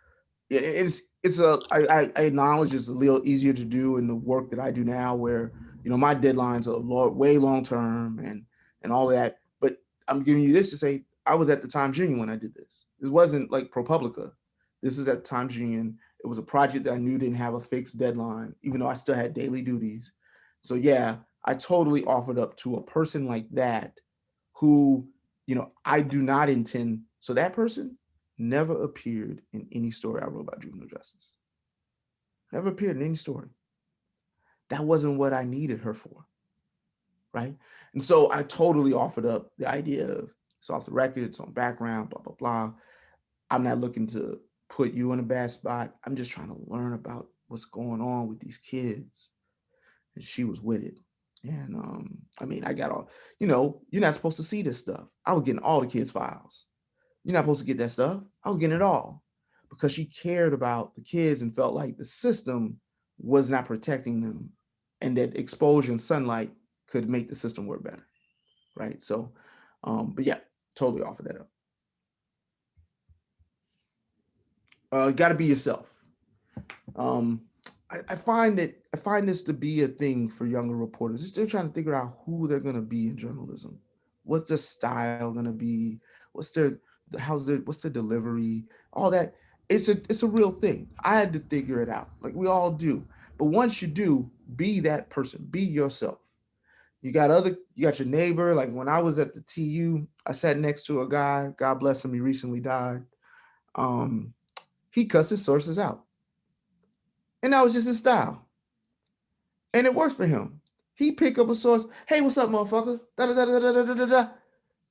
S3: I acknowledge it's a little easier to do in the work that I do now where, my deadlines are way long term and all that. But I'm giving you this to say, I was at the Times Union when I did this. This wasn't like ProPublica. This is at Times Union. It was a project that I knew didn't have a fixed deadline, even though I still had daily duties. So yeah, I totally offered up to a person like that who, I do not intend. So that person never appeared in any story I wrote about juvenile justice. Never appeared in any story. That wasn't what I needed her for, right? And so I totally offered up the idea of it's off the record, it's on background, blah, blah, blah. I'm not looking to put you in a bad spot. I'm just trying to learn about what's going on with these kids. And she was with it. And I got all, you're not supposed to see this stuff. I was getting all the kids' files. You're not supposed to get that stuff. I was getting it all because she cared about the kids and felt like the system was not protecting them and that exposure and sunlight could make the system work better, right? So, but yeah, totally offer that up. Got to be yourself. I find this to be a thing for younger reporters. They're trying to figure out who they're going to be in journalism. What's their style going to be? What's their delivery? All that. It's a real thing. I had to figure it out, like we all do. But once you do, be that person. Be yourself. You got your neighbor. Like when I was at the TU, I sat next to a guy. God bless him. He recently died. He cussed his sources out. And that was just his style. And it works for him. He pick up a source. Hey, what's up, motherfucker? Da, da, da, da, da, da, da, da.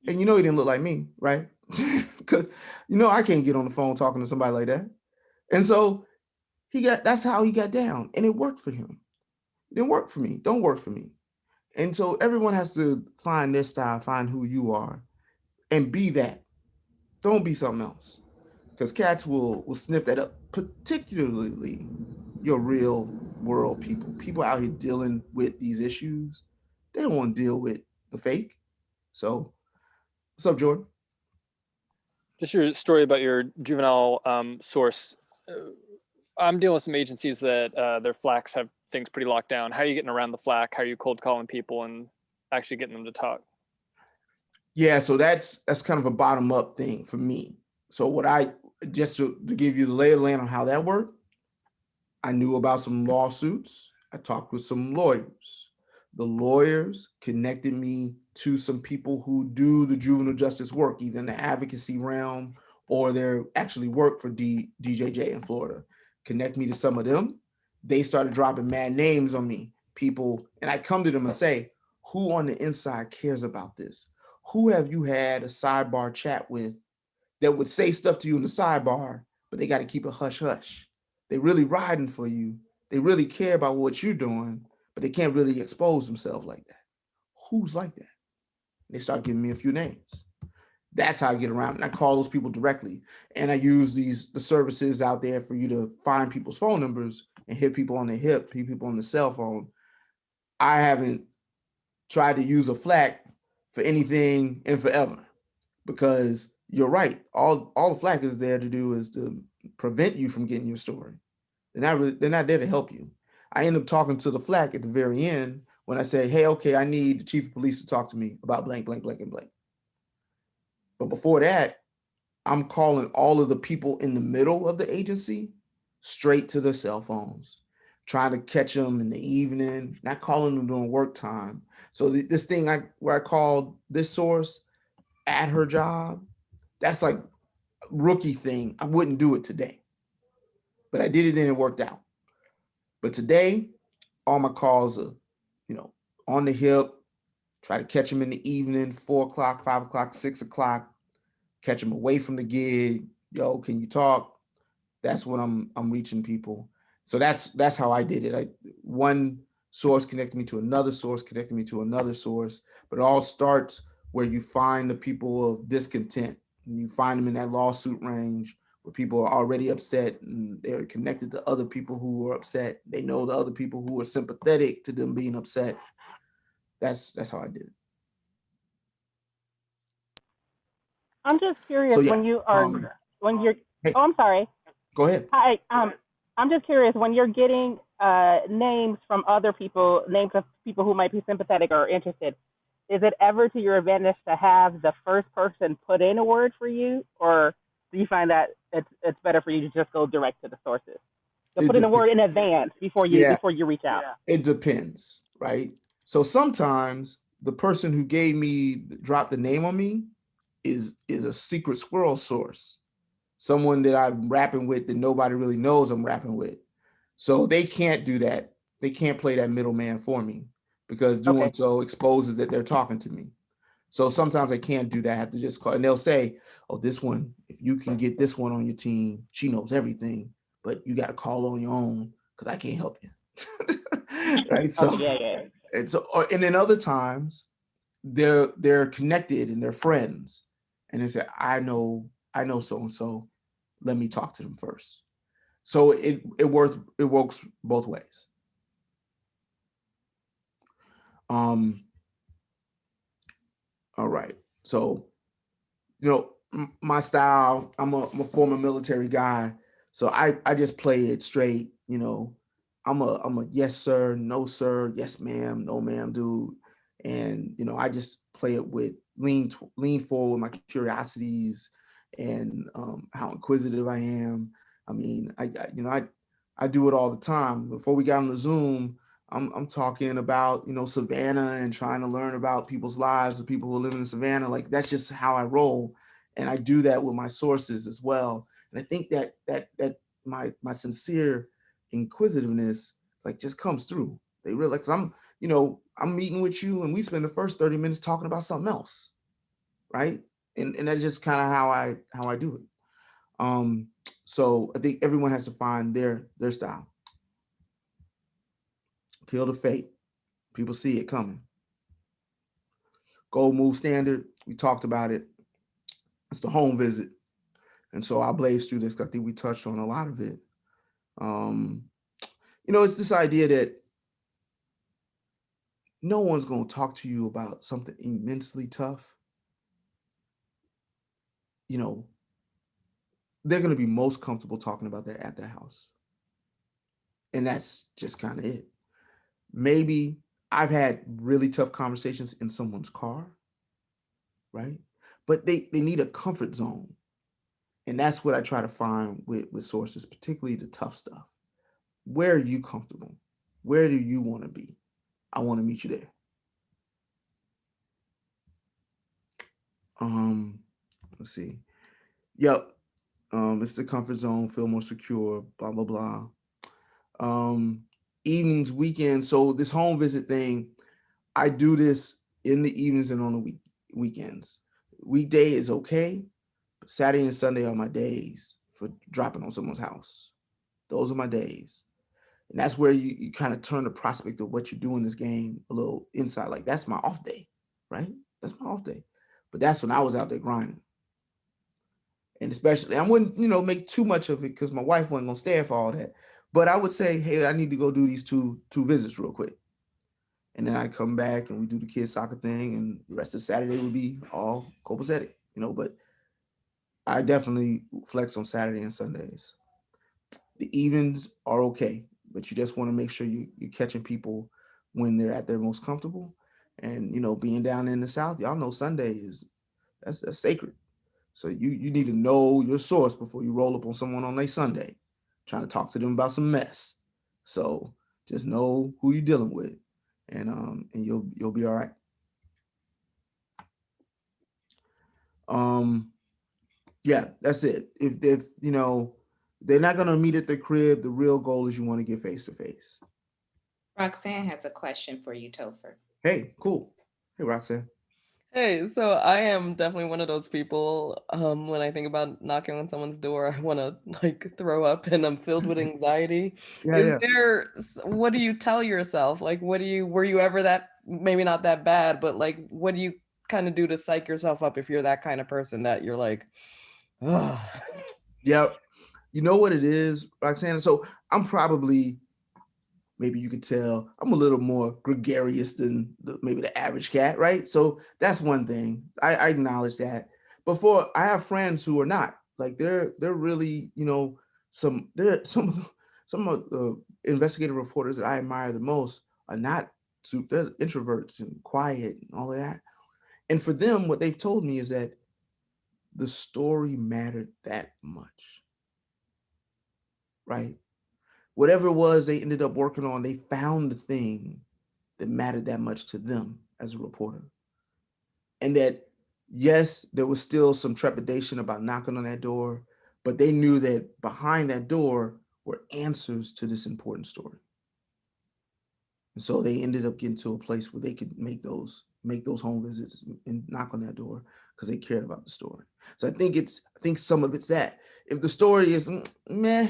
S3: And you know he didn't look like me, right? Because you know I can't get on the phone talking to somebody like that. And so that's how he got down, and it worked for him. It didn't work for me. Don't work for me. And so everyone has to find their style, find who you are, and be that. Don't be something else. Because cats will sniff that up, particularly your real world people. People out here dealing with these issues, they don't want to deal with the fake. So, what's up, Jordan?
S7: Just your story about your juvenile source. I'm dealing with some agencies that their FLACs have things pretty locked down. How are you getting around the FLAC? How are you cold calling people and actually getting them to talk?
S3: Yeah, so that's kind of a bottom up thing for me. So just to give you the lay of the land on how that worked, I knew about some lawsuits. I talked with some lawyers. The lawyers connected me to some people who do the juvenile justice work, either in the advocacy realm or they actually work for DJJ in Florida. Connect me to some of them. They started dropping mad names on me, people, and I come to them and say, who on the inside cares about this? Who have you had a sidebar chat with that would say stuff to you in the sidebar, but they got to keep it hush hush? They really riding for you. They really care about what you're doing, but they can't really expose themselves like that. Who's like that? And they start giving me a few names. That's how I get around. And I call those people directly. And I use the services out there for you to find people's phone numbers and hit people on the hip, hit people on the cell phone. I haven't tried to use a FLAC for anything in forever, because you're right. All the FLAC is there to do is to prevent you from getting your story. They're not there to help you. I end up talking to the FLAC at the very end when I say, hey, okay, I need the chief of police to talk to me about blank, blank, blank, and blank. But before that, I'm calling all of the people in the middle of the agency straight to their cell phones, trying to catch them in the evening, not calling them during work time. So this thing where I called this source at her job, that's like a rookie thing. I wouldn't do it today, but I did it and it worked out. But today, all my calls are, on the hip, try to catch them in the evening, 4 o'clock, 5 o'clock, 6 o'clock, catch them away from the gig. Yo, can you talk? That's when I'm reaching people. So that's how I did it. One source connected me to another source, connected me to another source, but it all starts where you find the people of discontent. And you find them in that lawsuit range where people are already upset and they're connected to other people who are upset. They know the other people who are sympathetic to them being upset. That's how I did it.
S8: I'm just curious
S3: So, yeah,
S8: when you're
S3: hey,
S8: oh, I'm sorry.
S3: Go ahead.
S8: Hi, I'm just curious when you're getting names from other people, names of people who might be sympathetic or interested. Is it ever to your advantage to have the first person put in a word for you, or do you find that it's better for you to just go direct to the sources? To put in a word in advance before you reach out.
S3: It depends, right? So sometimes the person who dropped the name on me is a secret squirrel source, someone that I'm rapping with that nobody really knows I'm rapping with. So they can't do that. They can't play that middleman for me, because doing so exposes that they're talking to me. So sometimes I can't do that. I have to just call, and they'll say, oh, this one, if you can get this one on your team, she knows everything, but you got to call on your own because I can't help you. Right. So, and then other times they're connected and they're friends. And they say, I know so-and-so, let me talk to them first. So it works both ways. All right. So, my style, I'm a former military guy. So I just play it straight. I'm a yes, sir, no, sir, yes, ma'am, no, ma'am, dude. And, I just play it with lean forward with my curiosities and how inquisitive I am. I mean, I do it all the time. Before we got on the Zoom, I'm talking about, Savannah and trying to learn about people's lives, the people who live in Savannah. Like, that's just how I roll. And I do that with my sources as well. And I think that my sincere inquisitiveness just comes through. They really, because I'm meeting with you and we spend the first 30 minutes talking about something else. right? And that's just kind of how I do it. So I think everyone has to find their style. Kill the fate. People see it coming. Gold move standard. We talked about it. It's the home visit. And so I'll blaze through this. I think we touched on a lot of it. It's this idea that no one's going to talk to you about something immensely tough. They're going to be most comfortable talking about that at their house. And that's just kind of it. Maybe I've had really tough conversations in someone's car, right? But they need a comfort zone. And that's what I try to find with sources, particularly the tough stuff. Where are you comfortable? Where do you want to be? I want to meet you there. Let's see. Yep. It's the comfort zone, feel more secure, blah, blah, blah. Evenings, weekends. So this home visit thing, I do this in the evenings and on the weekends. Weekday is okay, but Saturday and Sunday are my days for dropping on someone's house. Those are my days. And that's where you kind of turn the prospect of what you do in this game a little inside. Like, that's my off day, right? That's my off day. But that's when I was out there grinding. And especially, I wouldn't, make too much of it because my wife wasn't going to stand for all that. But I would say, hey, I need to go do these two visits real quick. And then I come back and we do the kids soccer thing, and the rest of Saturday would be all copacetic, but I definitely flex on Saturday and Sundays. The evens are okay, but you just want to make sure you're catching people when they're at their most comfortable. And, being down in the South, y'all know Sunday that's sacred. So you need to know your source before you roll up on someone on a Sunday, trying to talk to them about some mess. So just know who you're dealing with, and you'll be all right. Yeah, that's it. If they're not gonna meet at the crib, the real goal is you want to get face to face.
S1: Roxanne has a question for you, Topher.
S3: Hey, cool. Hey, Roxanne.
S10: Hey, so I am definitely one of those people, when I think about knocking on someone's door, I want to throw up and I'm filled with anxiety.
S3: Yeah.
S10: What do you tell yourself? Were you ever that, maybe not that bad, but what do you kind of do to psych yourself up if you're that kind of person that you're like, oh.
S3: Yep. You know what it is, Roxanne? So I'm probably, maybe you could tell, I'm a little more gregarious than maybe the average cat, right? So that's one thing. I acknowledge that. But I have friends who are not. They're really, some of the investigative reporters that I admire the most are not, they're introverts and quiet and all of that. And for them, what they've told me is that the story mattered that much, right? Whatever it was they ended up working on, they found the thing that mattered that much to them as a reporter. And that, yes, there was still some trepidation about knocking on that door, but they knew that behind that door were answers to this important story. And so they ended up getting to a place where they could make those home visits and knock on that door because they cared about the story. So I think some of it's that. If the story is meh,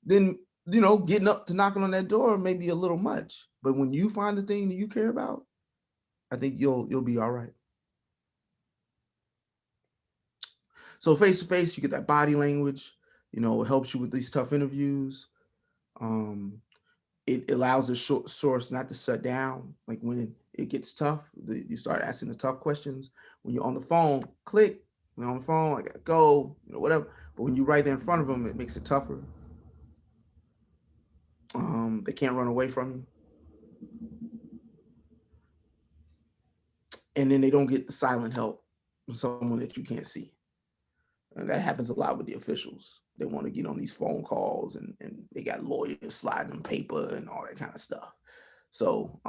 S3: then getting up to knocking on that door may be a little much. But when you find the thing that you care about, I think you'll be all right. So face to face, you get that body language. It helps you with these tough interviews. It allows the source not to shut down. Like when it gets tough, you start asking the tough questions. When you're on the phone, click. When on the phone, I gotta go. Whatever. But when you're right there in front of them, it makes it tougher. They can't run away from you. And then they don't get the silent help from someone that you can't see. And that happens a lot with the officials. They want to get on these phone calls and they got lawyers sliding them paper and all that kind of stuff. So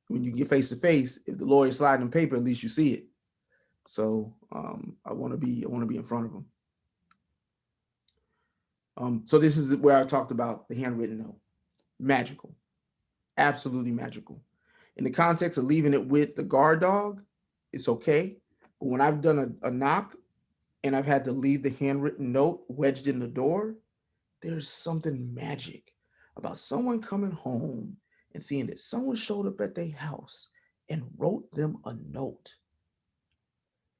S3: when you get face to face, if the lawyer's sliding them paper, at least you see it. So I want to be in front of them. So this is where I talked about the handwritten note. Magical, absolutely magical. In the context of leaving it with the guard dog, it's okay. But when I've done a knock and I've had to leave the handwritten note wedged in the door, there's something magic about someone coming home and seeing that someone showed up at their house and wrote them a note.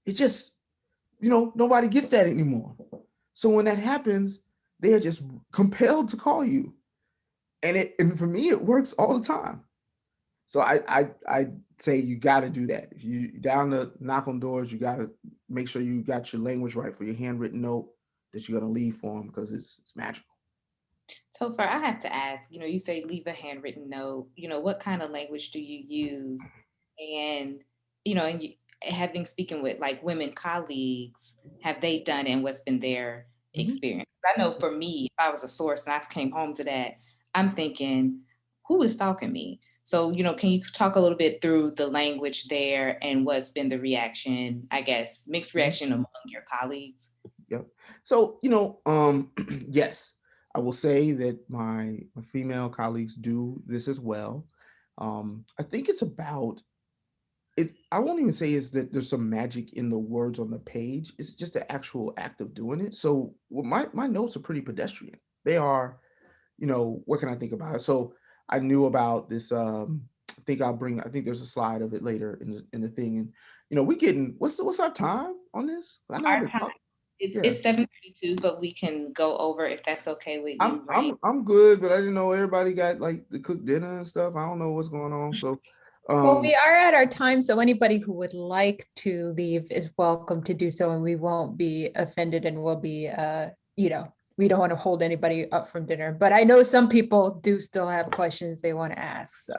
S3: It just, nobody gets that anymore. So when that happens, they are just compelled to call you. And for me, it works all the time. So I say you got to do that. If you down to knock on doors, you got to make sure you got your language right for your handwritten note that you're going to leave for them, because it's magical.
S1: Topher, I have to ask, you say leave a handwritten note, what kind of language do you use? And, having speaking with like women colleagues, have they done it and what's been their experience? I know for me, if I was a source and I came home to that, I'm thinking, who is stalking me? So, can you talk a little bit through the language there and what's been the reaction, I guess, mixed reaction among your colleagues?
S3: Yep. So, yes, I will say that my female colleagues do this as well. I think it's about it. I won't even say is that there's some magic in the words on the page. It's just the actual act of doing it. So my notes are pretty pedestrian. They are, what can I think about it? So I knew about this. I think there's a slide of it later in the thing. And, we getting, what's our time on this? I know
S1: Our time, it's 7:32, but we can go over if that's okay with you, right?
S3: I'm good, but I didn't know everybody got like the cooked dinner and stuff. I don't know what's going on. So
S2: well, we are at our time, so anybody who would like to leave is welcome to do so, and we won't be offended, and we'll be, we don't want to hold anybody up from dinner. But I know some people do still have questions they want to ask.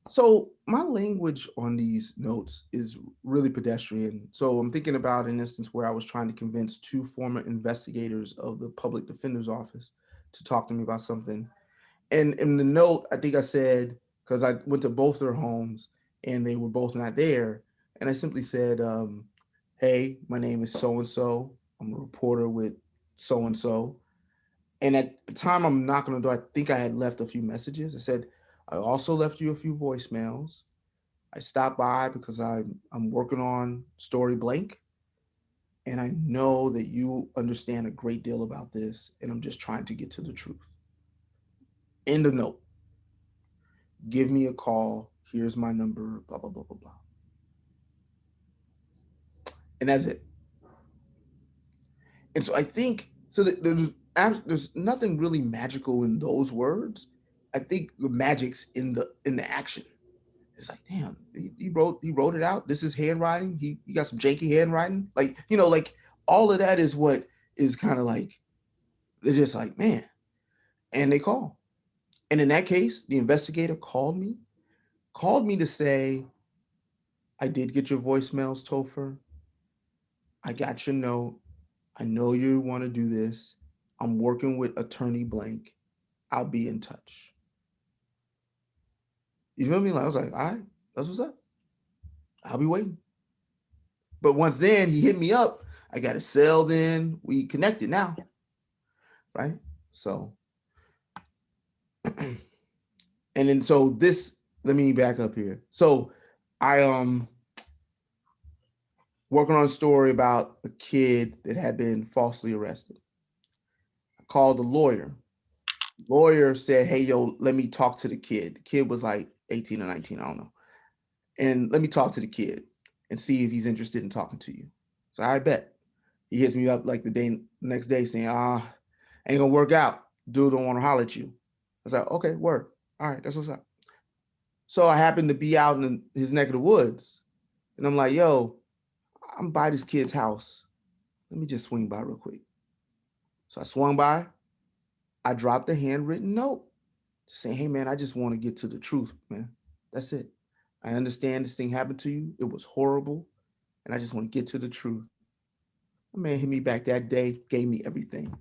S3: So my language on these notes is really pedestrian. So I'm thinking about an instance where I was trying to convince two former investigators of the public defender's office to talk to me about something. And in the note, I think I said, because I went to both their homes and they were both not there. And I simply said, hey, my name is so-and-so. I'm a reporter with so-and-so. And at the time I'm knocking on the door, I think I had left a few messages. I said, I also left you a few voicemails. I stopped by because I'm working on story blank. And I know that you understand a great deal about this. And I'm just trying to get to the truth. End of note. Give me a call. Here's my number, blah, blah, blah, blah, blah. And that's it. And so I think, so that there's nothing really magical in those words. I think the magic's in the action. It's like, damn, he wrote it out. This is handwriting. He got some janky handwriting. Like, like all of that is what is kind of like, they're just like, man. And they call. And in that case, the investigator called me to say, I did get your voicemails, Topher. I got your note. I know you want to do this. I'm working with attorney blank. I'll be in touch. You feel me? Like, I was like, all right, that's what's up. I'll be waiting. But once then he hit me up. I got a cell then. We connected now. Right? So, and then so this, let me back up here. So I working on a story about a kid that had been falsely arrested. I called the lawyer. Lawyer said, hey, yo, let me talk to the kid. The kid was like 18 or 19, I don't know. And let me talk to the kid and see if he's interested in talking to you. So I bet. He hits me up like the next day saying, ain't gonna work out. Dude don't want to holler at you. I was like, okay, word. All right, that's what's up. So I happened to be out in his neck of the woods. And I'm like, yo, I'm by this kid's house. Let me just swing by real quick. So I swung by. I dropped a handwritten note saying, hey, man, I just want to get to the truth, man. That's it. I understand this thing happened to you. It was horrible. And I just want to get to the truth. The man hit me back that day, gave me everything.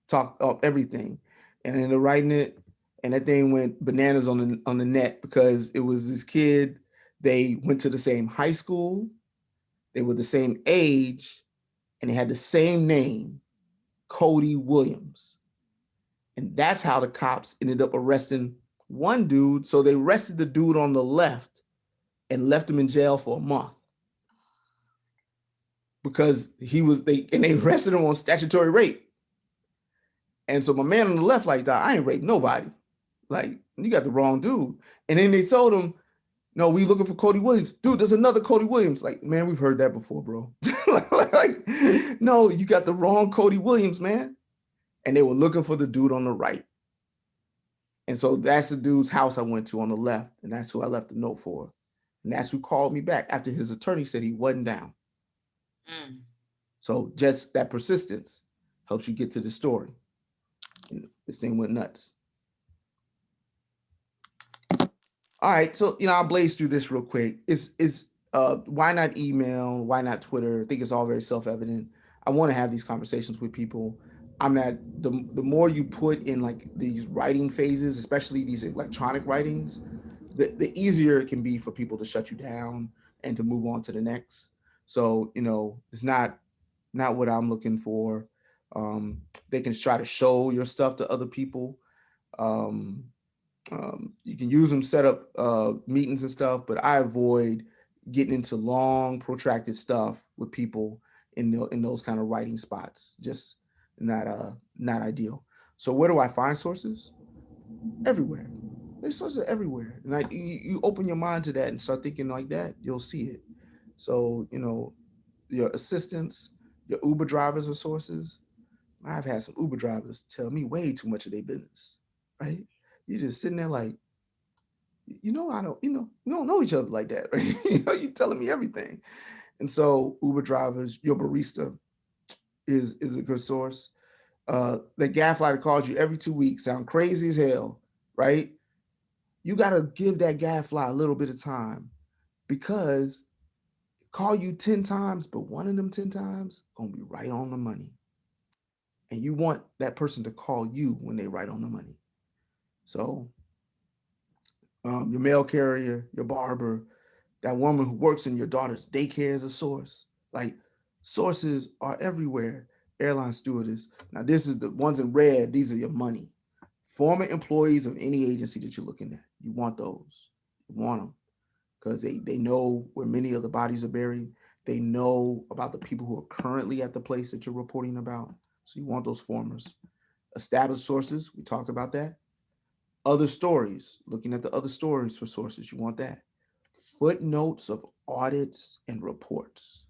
S3: Talked up everything. And I ended up writing it. And that thing went bananas on the net because it was this kid. They went to the same high school. They were the same age. And they had the same name, Cody Williams. And that's how the cops ended up arresting one dude. So they arrested the dude on the left and left him in jail for a month. because they arrested him on statutory rape. And so my man on the left like, I ain't raped nobody. Like, you got the wrong dude. And then they told him, no, we looking for Cody Williams. Dude, there's another Cody Williams. Like, man, we've heard that before, bro. Like, no, you got the wrong Cody Williams, man. And they were looking for the dude on the right. And so that's the dude's house I went to on the left. And that's who I left the note for. And that's who called me back after his attorney said he wasn't down.
S1: Mm.
S3: So just that persistence helps you get to the story. And this thing went nuts. All right, so I'll blaze through this real quick. Why not email? Why not Twitter? I think it's all very self-evident. I want to have these conversations with people. I'm not the more you put in like these writing phases, especially these electronic writings, the easier it can be for people to shut you down and to move on to the next. So it's not what I'm looking for. They can try to show your stuff to other people. You can use them, set up meetings and stuff, but I avoid getting into long, protracted stuff with people in those kind of writing spots. Just not ideal. So where do I find sources? Everywhere. There's sources everywhere. And you open your mind to that and start thinking like that, you'll see it. So, your assistants, your Uber drivers are sources. I've had some Uber drivers tell me way too much of their business, right? You're just sitting there like, we don't know each other like that, right? You're telling me everything. And so Uber drivers, your barista is a good source. The gadfly calls you every 2 weeks, sound crazy as hell, right? You got to give that gadfly a little bit of time, because call you 10 times, but one of them 10 times gonna be right on the money. And you want that person to call you when they right on the money. So your mail carrier, your barber, that woman who works in your daughter's daycare is a source. Like, sources are everywhere. Airline stewardess. Now, this is the ones in red. These are your money. Former employees of any agency that you're looking at. You want those. You want them because they know where many of the bodies are buried. They know about the people who are currently at the place that you're reporting about. So you want those formers. Established sources. We talked about that. Other stories, looking at the other stories for sources, you want that. Footnotes of audits and reports.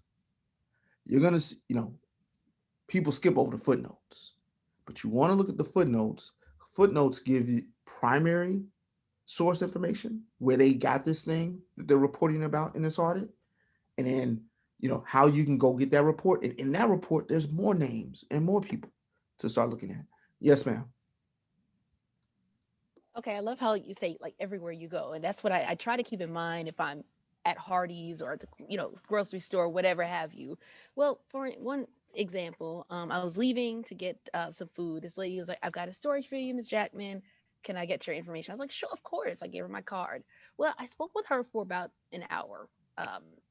S3: You're going to see, people skip over the footnotes, but you want to look at the footnotes. Footnotes give you primary source information, where they got this thing that they're reporting about in this audit, and then, how you can go get that report. And in that report, there's more names and more people to start looking at. Yes, ma'am.
S6: Okay, I love how you say like everywhere you go, and that's what I try to keep in mind if I'm at Hardee's or at the grocery store, whatever have you. Well, for one example, I was leaving to get some food. This lady was like, "I've got a story for you, Miss Jackman. Can I get your information?" I was like, "Sure, of course." I gave her my card. Well, I spoke with her for about an hour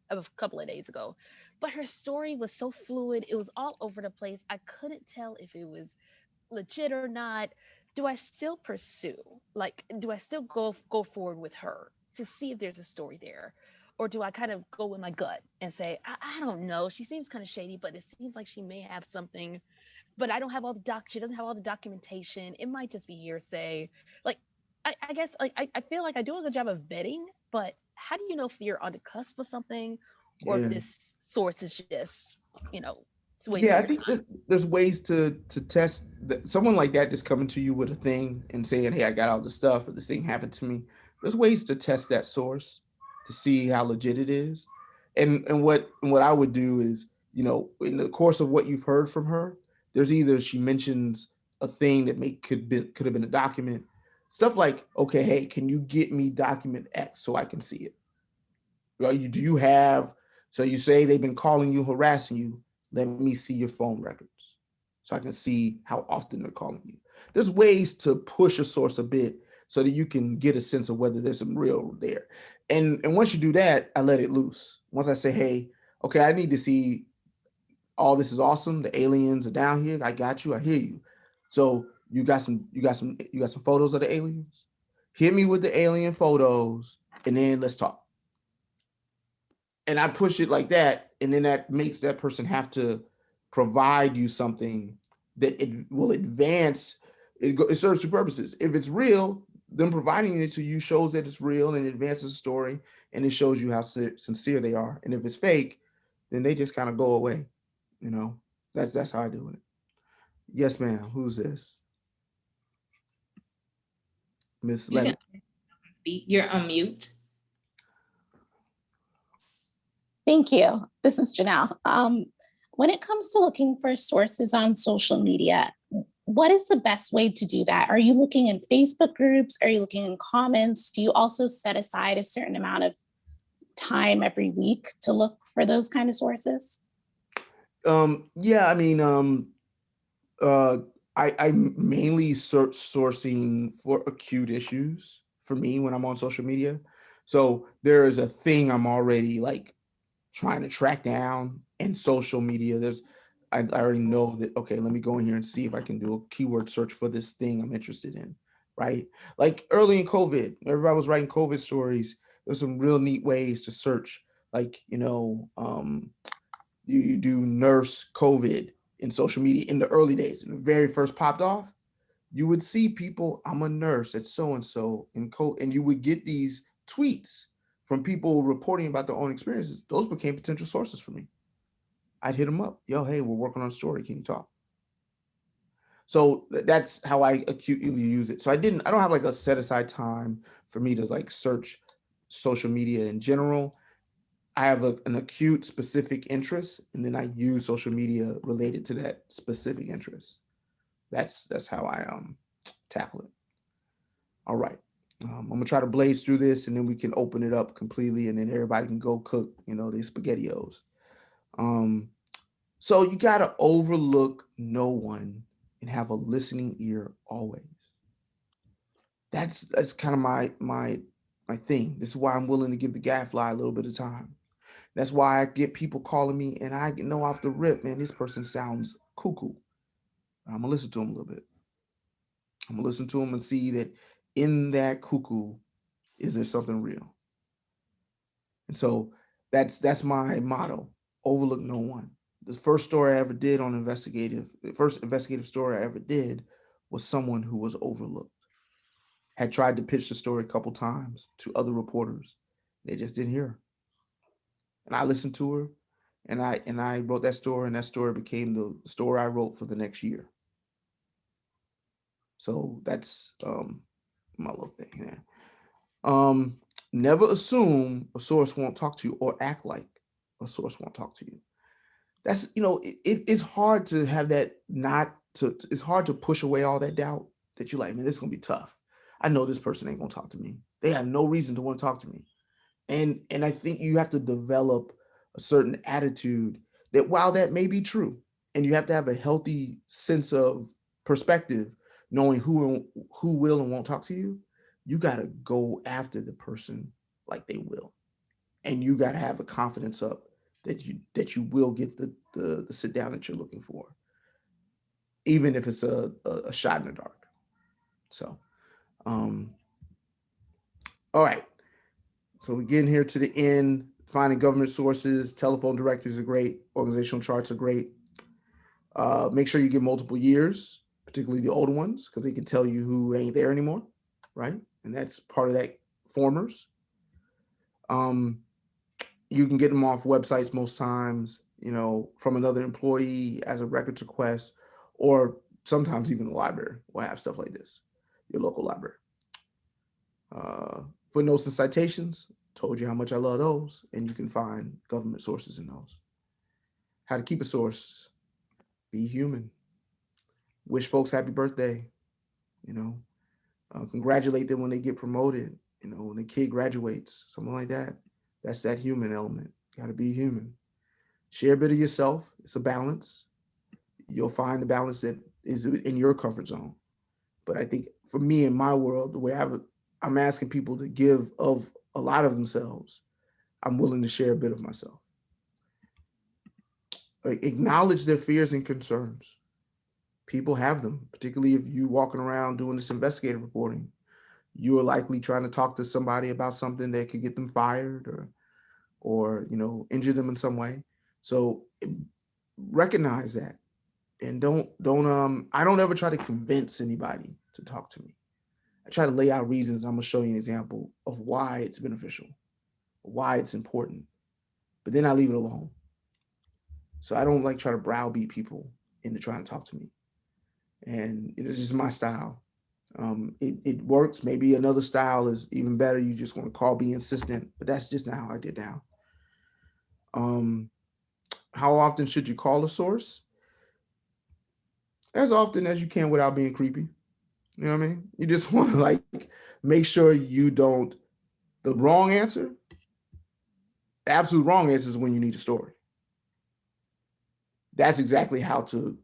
S6: a couple of days ago, but her story was so fluid. It was all over the place. I couldn't tell if it was legit or not. Do I still pursue? Like, do I still go forward with her to see if there's a story there? Or do I kind of go with my gut and say, I don't know. She seems kind of shady, but it seems like she may have something, but I don't have all the she doesn't have all the documentation. It might just be hearsay. Like, I guess like I feel like I do a good job of vetting, but how do you know if you're on the cusp of something or if
S3: Yeah.
S6: this source is just, it's wasting
S3: Yeah, I
S6: your
S3: think
S6: time?
S3: there's ways to test that. Someone like that just coming to you with a thing and saying, "Hey, I got all this stuff, or this thing happened to me." There's ways to test that source to see how legit it is. And what I would do is, in the course of what you've heard from her, there's either she mentions a thing that could have been a document, stuff like, "Okay, hey, can you get me document X so I can see it?" Do you have? So you say they've been calling you, harassing you. Let me see your phone records so I can see how often they're calling you. There's ways to push a source a bit so that you can get a sense of whether there's some real there. And once you do that, I let it loose. Once I say, "Hey, okay, I need to see all this is awesome. The aliens are down here. I got you. I hear you. So you got some photos of the aliens? Hit me with the alien photos, and then let's talk." And I push it like that. and then that makes that person have to provide you something that it will advance. It serves two purposes. If it's real, them providing it to you shows that it's real and it advances the story, and it shows you how sincere they are. And if it's fake, then they just kind of go away. You know, that's how I do it. Yes, ma'am. Who's this? Miss
S1: You
S3: Lenny.
S1: can speak. You're on mute.
S4: Thank you. This is Janelle. When it comes to looking for sources on social media, what is the best way to do that? Are you looking in Facebook groups? Are you looking in comments? Do you also set aside a certain amount of time every week to look for those kind of sources?
S3: Yeah, I mean, I mainly search sourcing for acute issues for me when I'm on social media. So there is a thing I'm already like trying to track down in social media. I already know that, okay, let me go in here and see if I can do a keyword search for this thing I'm interested in, right? Like early in COVID, everybody was writing COVID stories. There's some real neat ways to search, like, you do nurse COVID in social media in the early days. When it very first popped off, you would see people, I'm a nurse at so-and-so in code, and you would get these tweets from people reporting about their own experiences. Those became potential sources for me. I'd hit them up. Yo, hey, we're working on a story. Can you talk? So that's how I acutely use it. So I don't have like a set aside time for me to like search social media in general. I have an acute specific interest, and then I use social media related to that specific interest. That's how I tackle it. All right. I'm gonna try to blaze through this, and then we can open it up completely, and then everybody can go cook, their SpaghettiOs. So you gotta overlook no one and have a listening ear always. That's kind of my thing. This is why I'm willing to give the gadfly a little bit of time. That's why I get people calling me, and I know off the rip, man, this person sounds cuckoo. I'm gonna listen to him a little bit. I'm gonna listen to him and see that in that cuckoo, is there something real? And so that's my motto. Overlook no one. The first story I ever did on the first investigative story I ever did was someone who was overlooked. Had tried to pitch the story a couple times to other reporters. They just didn't hear her. And I listened to her, and I wrote that story, and that story became the story I wrote for the next year. So that's my little thing there. Never assume a source won't talk to you or act like a source won't talk to you. That's, it's hard to have that it's hard to push away all that doubt that you're like, man, this is gonna be tough. I know this person ain't gonna talk to me. They have no reason to want to talk to me. And I think you have to develop a certain attitude that while that may be true, and you have to have a healthy sense of perspective, knowing who will and won't talk to you, you got to go after the person like they will. And you got to have a confidence up that you will get the sit down that you're looking for, even if it's a shot in the dark. So, all right. So we're getting here to the end. Finding government sources, telephone directories are great. Organizational charts are great. Make sure you get multiple years, particularly the older ones, because they can tell you who ain't there anymore, right? And that's part of that formers. You can get them off websites most times, from another employee as a records request, or sometimes even the library will have stuff like this, your local library. Footnotes and citations, told you how much I love those, and you can find government sources in those. How to keep a source, be human. Wish folks happy birthday, congratulate them when they get promoted, when the kid graduates, something like that. That's that human element. Got to be human. Share a bit of yourself. It's a balance. You'll find the balance that is in your comfort zone. But I think for me, in my world, the way I'm asking people to give of a lot of themselves, I'm willing to share a bit of myself. Acknowledge their fears and concerns. People have them, particularly if you're walking around doing this investigative reporting. You are likely trying to talk to somebody about something that could get them fired or injure them in some way. So recognize that, and I don't ever try to convince anybody to talk to me. I try to lay out reasons. I'm gonna show you an example of why it's beneficial, why it's important, but then I leave it alone. So I don't like try to browbeat people into trying to talk to me. And it's just my style. It works. Maybe another style is even better. You just want to call, be insistent, but that's just not how I get down. How often should you call a source? As often as you can without being creepy. You know what I mean? You just want to like make sure you don't, the wrong answer, the absolute wrong answer is when you need a story. That's exactly how to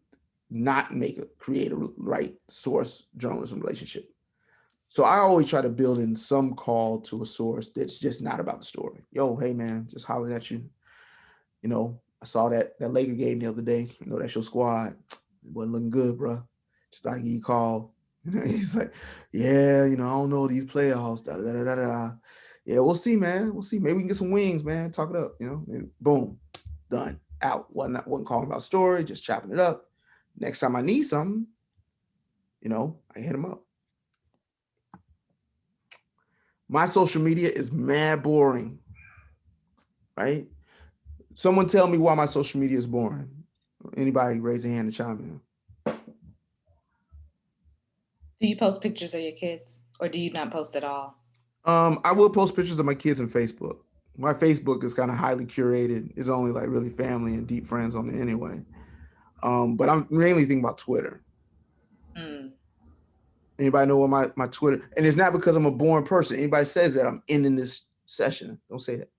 S3: not create a right source journalism relationship. So I always try to build in some call to a source that's just not about the story. Yo, hey man, just hollering at you. You know, I saw that Laker game the other day. You know, that's your squad. It wasn't looking good, bro. Just like he called. He's like, yeah, you know, I don't know these playoffs. Da, da, da, da, da. Yeah, we'll see, man. We'll see. Maybe we can get some wings, man. Talk it up, you know. And boom, done. Out. Wasn't calling about story, just chopping it up. Next time I need something, you know, I hit him up. My social media is mad boring, right? Someone tell me why my social media is boring. Anybody raise a hand and chime in.
S1: Do you post pictures of your kids, or do you not post at all?
S3: I will post pictures of my kids on Facebook. My Facebook is kind of highly curated. It's only like really family and deep friends on it anyway. But I'm mainly thinking about Twitter. Anybody know what my Twitter, and it's not because I'm a boring person. Anybody says that, I'm ending this session. Don't say that.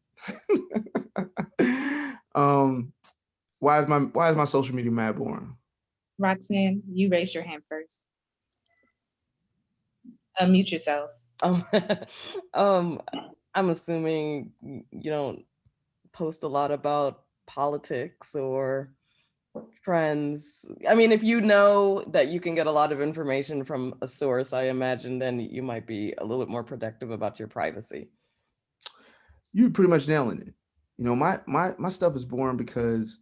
S3: Why is my social media mad boring?
S1: Roxanne, you raised your hand first. Unmute yourself.
S10: I'm assuming you don't post a lot about politics or trends. I mean, if you know that you can get a lot of information from a source, I imagine then you might be a little bit more protective about your privacy.
S3: You pretty much nailing it. You know, my stuff is boring because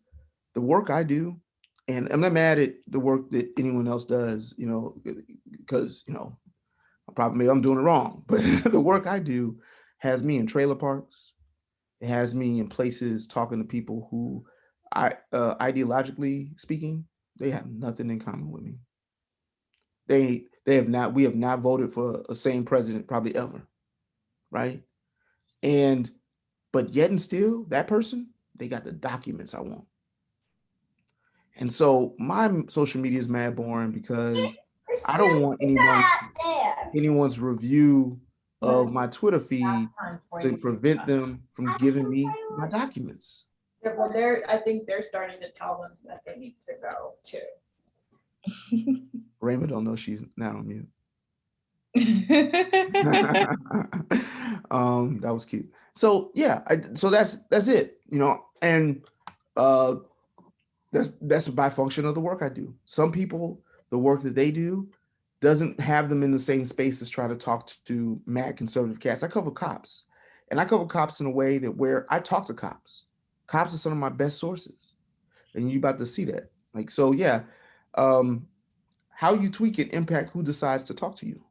S3: the work I do, and I'm not mad at the work that anyone else does, you know, because, you know, maybe I'm doing it wrong, but the work I do has me in trailer parks. It has me in places talking to people who ideologically speaking, they have nothing in common with me. We have not voted for a same president probably ever, right? But yet and still, that person, they got the documents I want. And so my social media is mad boring because I don't want anyone's review of my Twitter feed to prevent them from giving me my documents.
S2: Yeah, well, I think they're starting to tell them that they need to go too.
S3: Raymond don't know she's not on mute. That was cute. So yeah, so that's it, you know, and that's by function of the work I do. Some people, the work that they do doesn't have them in the same space as try to talk to mad conservative cats. I cover cops, and I cover cops in a way that where I talk to cops. Cops are some of my best sources, and you're about to see that. Like, so yeah, how you tweak it impact who decides to talk to you.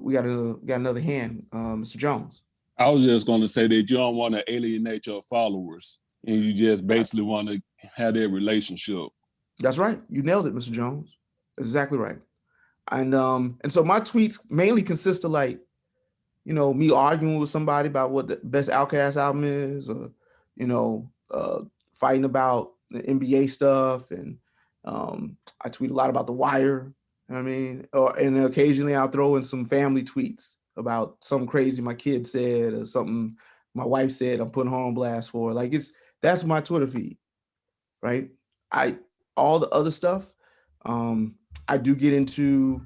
S3: We got another hand, Mr. Jones.
S5: I was just going to say that you don't want to alienate your followers, and you just basically want to have that relationship.
S3: That's right. You nailed it, Mr. Jones. That's exactly right. And so my tweets mainly consist of, like, you know, me arguing with somebody about what the best Outkast album is, or, you know, fighting about the NBA stuff. And I tweet a lot about The Wire. You know what I mean? And occasionally I'll throw in some family tweets about something crazy my kid said or something my wife said I'm putting her on blast for. Like, that's my Twitter feed, right? All the other stuff, I do get into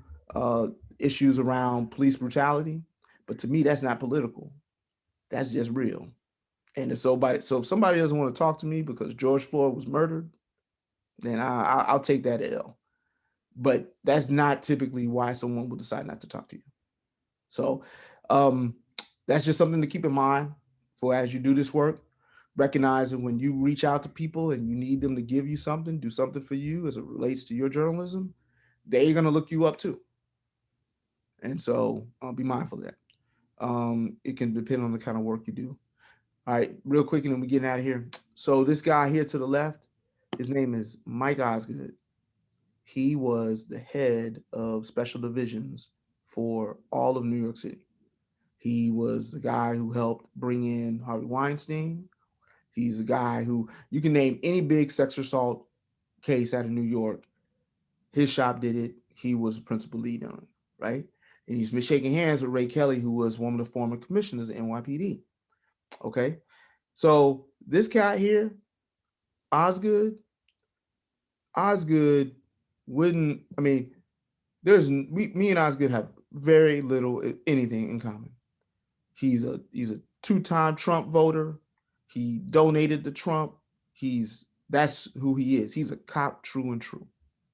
S3: issues around police brutality, but to me, that's not political. That's just real. And if somebody doesn't want to talk to me because George Floyd was murdered, then I'll take that L. But that's not typically why someone would decide not to talk to you. So that's just something to keep in mind for as you do this work. recognizing when you reach out to people and you need them to give you something, do something for you as it relates to your journalism, they're going to look you up too. And so be mindful of that. It can depend on the kind of work you do. All right, real quick, and then we getting out of here. So this guy here to the left, his name is Mike Osgood. He was the head of special divisions for all of New York City. He was the guy who helped bring in Harvey Weinstein. He's a guy who, you can name any big sex assault case out of New York. His shop did it. He was the principal lead on it, right? And he's been shaking hands with Ray Kelly, who was one of the former commissioners of NYPD. Okay. So this guy here, Osgood wouldn't, I mean, me and Osgood have very little, anything in common. He's a two-time Trump voter. He donated to Trump. That's who he is. He's a cop, true and true.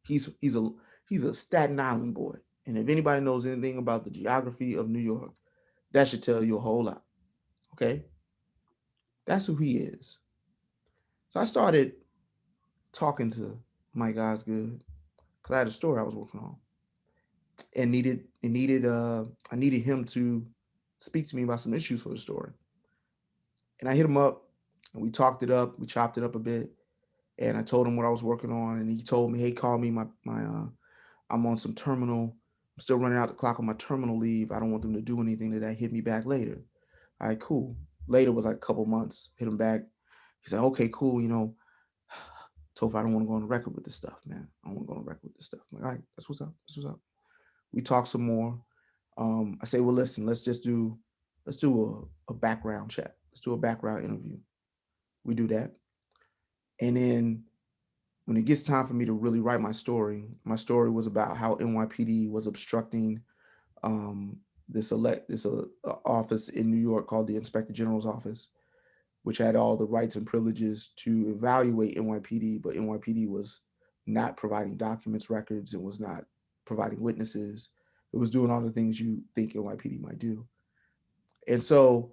S3: He's a Staten Island boy. And if anybody knows anything about the geography of New York, that should tell you a whole lot. Okay? That's who he is. So I started talking to Mike Osgood because I had a story I was working on. And I needed him to speak to me about some issues for the story. And I hit him up and we talked it up, we chopped it up a bit. And I told him what I was working on. And he told me, hey, call me. I'm on some terminal. I'm still running out the clock on my terminal leave. I don't want them to do anything to that. Hit me back later. All right, cool. Later was like a couple months. Hit him back. He said, okay, cool. Topher, I don't want to go on the record with this stuff, man. I don't want to go on the record with this stuff. I'm like, all right, that's what's up. That's what's up. We talk some more. I say, well, listen, let's do a background check. Let's do a background interview. We do that. And then when it gets time for me to really write my story was about how NYPD was obstructing this office in New York called the Inspector General's office, which had all the rights and privileges to evaluate NYPD, but NYPD was not providing documents, records, and was not providing witnesses. It was doing all the things you think NYPD might do. And so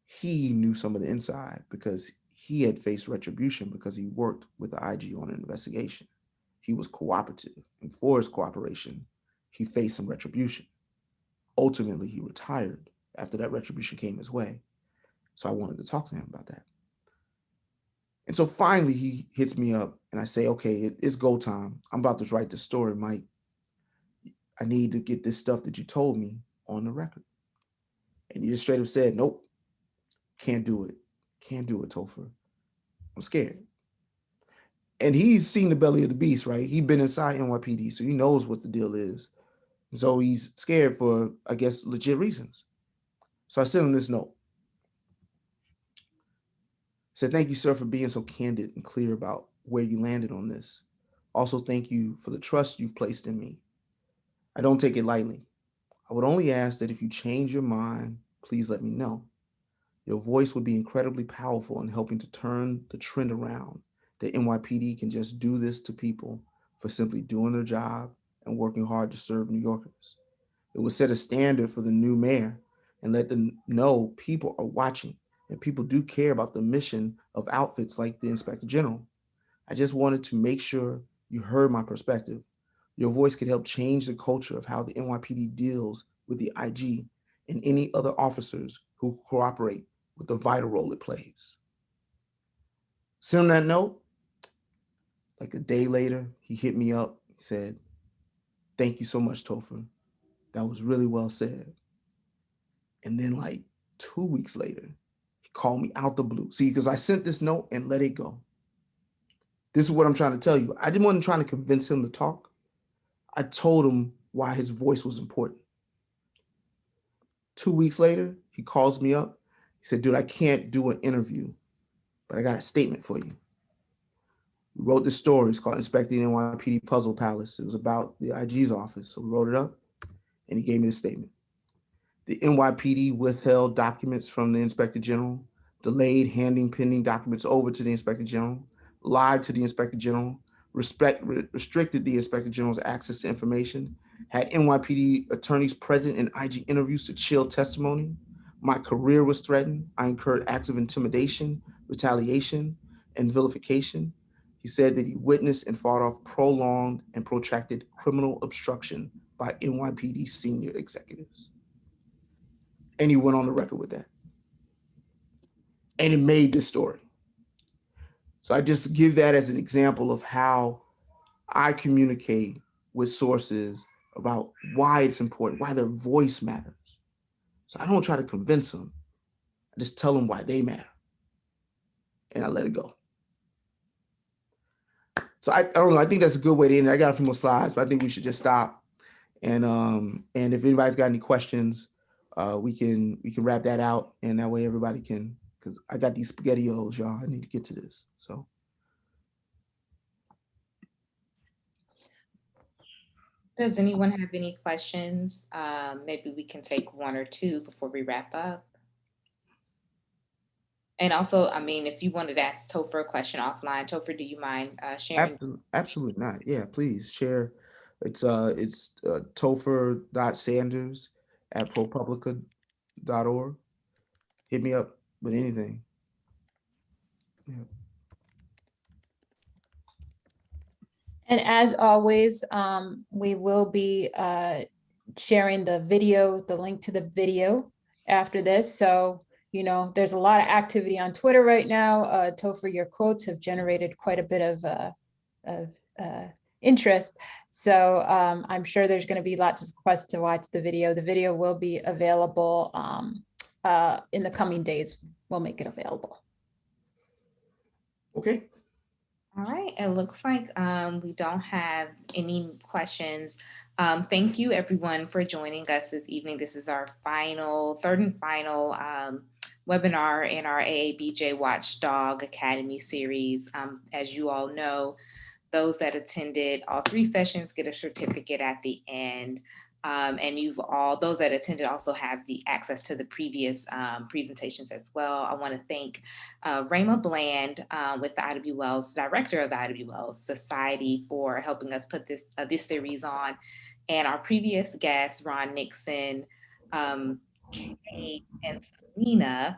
S3: he knew some of the inside because he had faced retribution because he worked with the IG on an investigation. He was cooperative, and for his cooperation, he faced some retribution. Ultimately, he retired after that retribution came his way. So I wanted to talk to him about that. And so finally he hits me up and I say, okay, it's go time. I'm about to write this story, Mike. I need to get this stuff that you told me on the record. And he just straight up said, nope, can't do it. Can't do it, Topher. I'm scared. And he's seen the belly of the beast, right? He's been inside NYPD, so he knows what the deal is. And so he's scared for, I guess, legit reasons. So I sent him this note. Said, thank you, sir, for being so candid and clear about where you landed on this. Also, thank you for the trust you've placed in me. I don't take it lightly. I would only ask that if you change your mind, please let me know. Your voice would be incredibly powerful in helping to turn the trend around, that NYPD can just do this to people for simply doing their job and working hard to serve New Yorkers. It would set a standard for the new mayor and let them know people are watching and people do care about the mission of outfits like the Inspector General. I just wanted to make sure you heard my perspective. Your voice could help change the culture of how the NYPD deals with the IG and any other officers who cooperate with the vital role it plays. Send him that note. Like a day later, he hit me up. He said, thank you so much, Topher. That was really well said. And then like 2 weeks later, he called me out the blue. See, because I sent this note and let it go. This is what I'm trying to tell you. I wasn't trying to convince him to talk. I told him why his voice was important. 2 weeks later, he calls me up. He said, dude, I can't do an interview, but I got a statement for you. We wrote this story. It's called Inspecting NYPD Puzzle Palace. It was about the IG's office. So we wrote it up and he gave me the statement. The NYPD withheld documents from the Inspector General, delayed handing pending documents over to the Inspector General, lied to the Inspector General, restricted the Inspector General's access to information, had NYPD attorneys present in IG interviews to chill testimony. My career was threatened. I incurred acts of intimidation, retaliation, and vilification. He said that he witnessed and fought off prolonged and protracted criminal obstruction by NYPD senior executives. And he went on the record with that. And it made this story. So I just give that as an example of how I communicate with sources about why it's important, why their voice matters. So I don't try to convince them. I just tell them why they matter. And I let it go. So I don't know. I think that's a good way to end it. I got a few more slides, but I think we should just stop. And if anybody's got any questions, we can wrap that out, and that way everybody can, because I got these SpaghettiOs, y'all. I need to get to this. So.
S1: Does anyone have any questions? Maybe we can take one or two before we wrap up. And also, I mean, if you wanted to ask Topher a question offline, Topher, do you mind sharing?
S3: Absolutely not. Yeah, please share. It's Topher.Sanders@ProPublica.org. Hit me up with anything. Yeah.
S2: And as always, we will be sharing the video, the link to the video after this. So, you know, there's a lot of activity on Twitter right now. Topher, your quotes have generated quite a bit of interest. So I'm sure there's going to be lots of requests to watch the video. The video will be available in the coming days. We'll make it available.
S3: Okay.
S1: All right, it looks like we don't have any questions. Thank you everyone for joining us this evening. This is our third and final webinar in our AABJ Watchdog Academy series. As you all know, those that attended all 3 sessions get a certificate at the end. And those that attended also have the access to the previous presentations as well. I want to thank Rayma Bland with the Ida B. Wells, director of the Ida B. Wells Society, for helping us put this series on. And our previous guests, Ron Nixon, Kay, and Selena.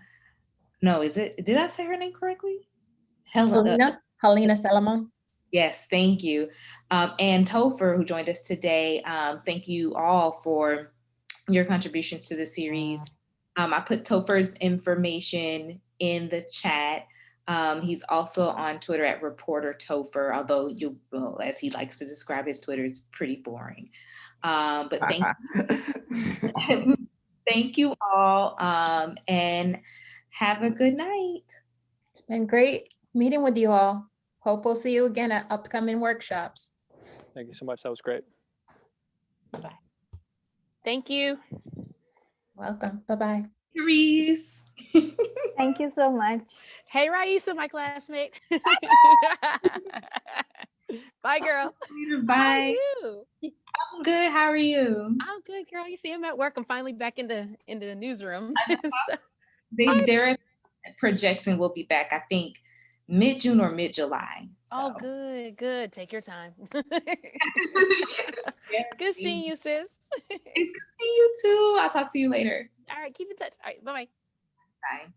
S1: No, did I say her name correctly?
S2: Helena Salomon.
S1: Yes, thank you. And Topher, who joined us today, thank you all for your contributions to the series. I put Topher's information in the chat. He's also on Twitter at Reporter Topher, although as he likes to describe his Twitter, it's pretty boring. But thank you all, and have a good night.
S2: It's been great meeting with you all. Hope we'll see you again at upcoming workshops.
S7: Thank you so much. That was great.
S2: Bye-bye.
S6: Thank you.
S2: Welcome. Bye-bye.
S1: Reese.
S9: Thank you so much.
S6: Hey, Raisa, my classmate. Bye, girl.
S1: Bye.
S6: How are you?
S1: I'm good. How are you?
S6: I'm good, girl. You see, I'm at work. I'm finally back in the newsroom.
S1: They're projecting we'll be back, I think, mid-June or mid-July. So.
S6: Oh, good. Take your time. Good seeing you, sis.
S1: It's good seeing you too. I'll talk to you later.
S6: All right, keep in touch. All right, bye-bye.
S1: Bye.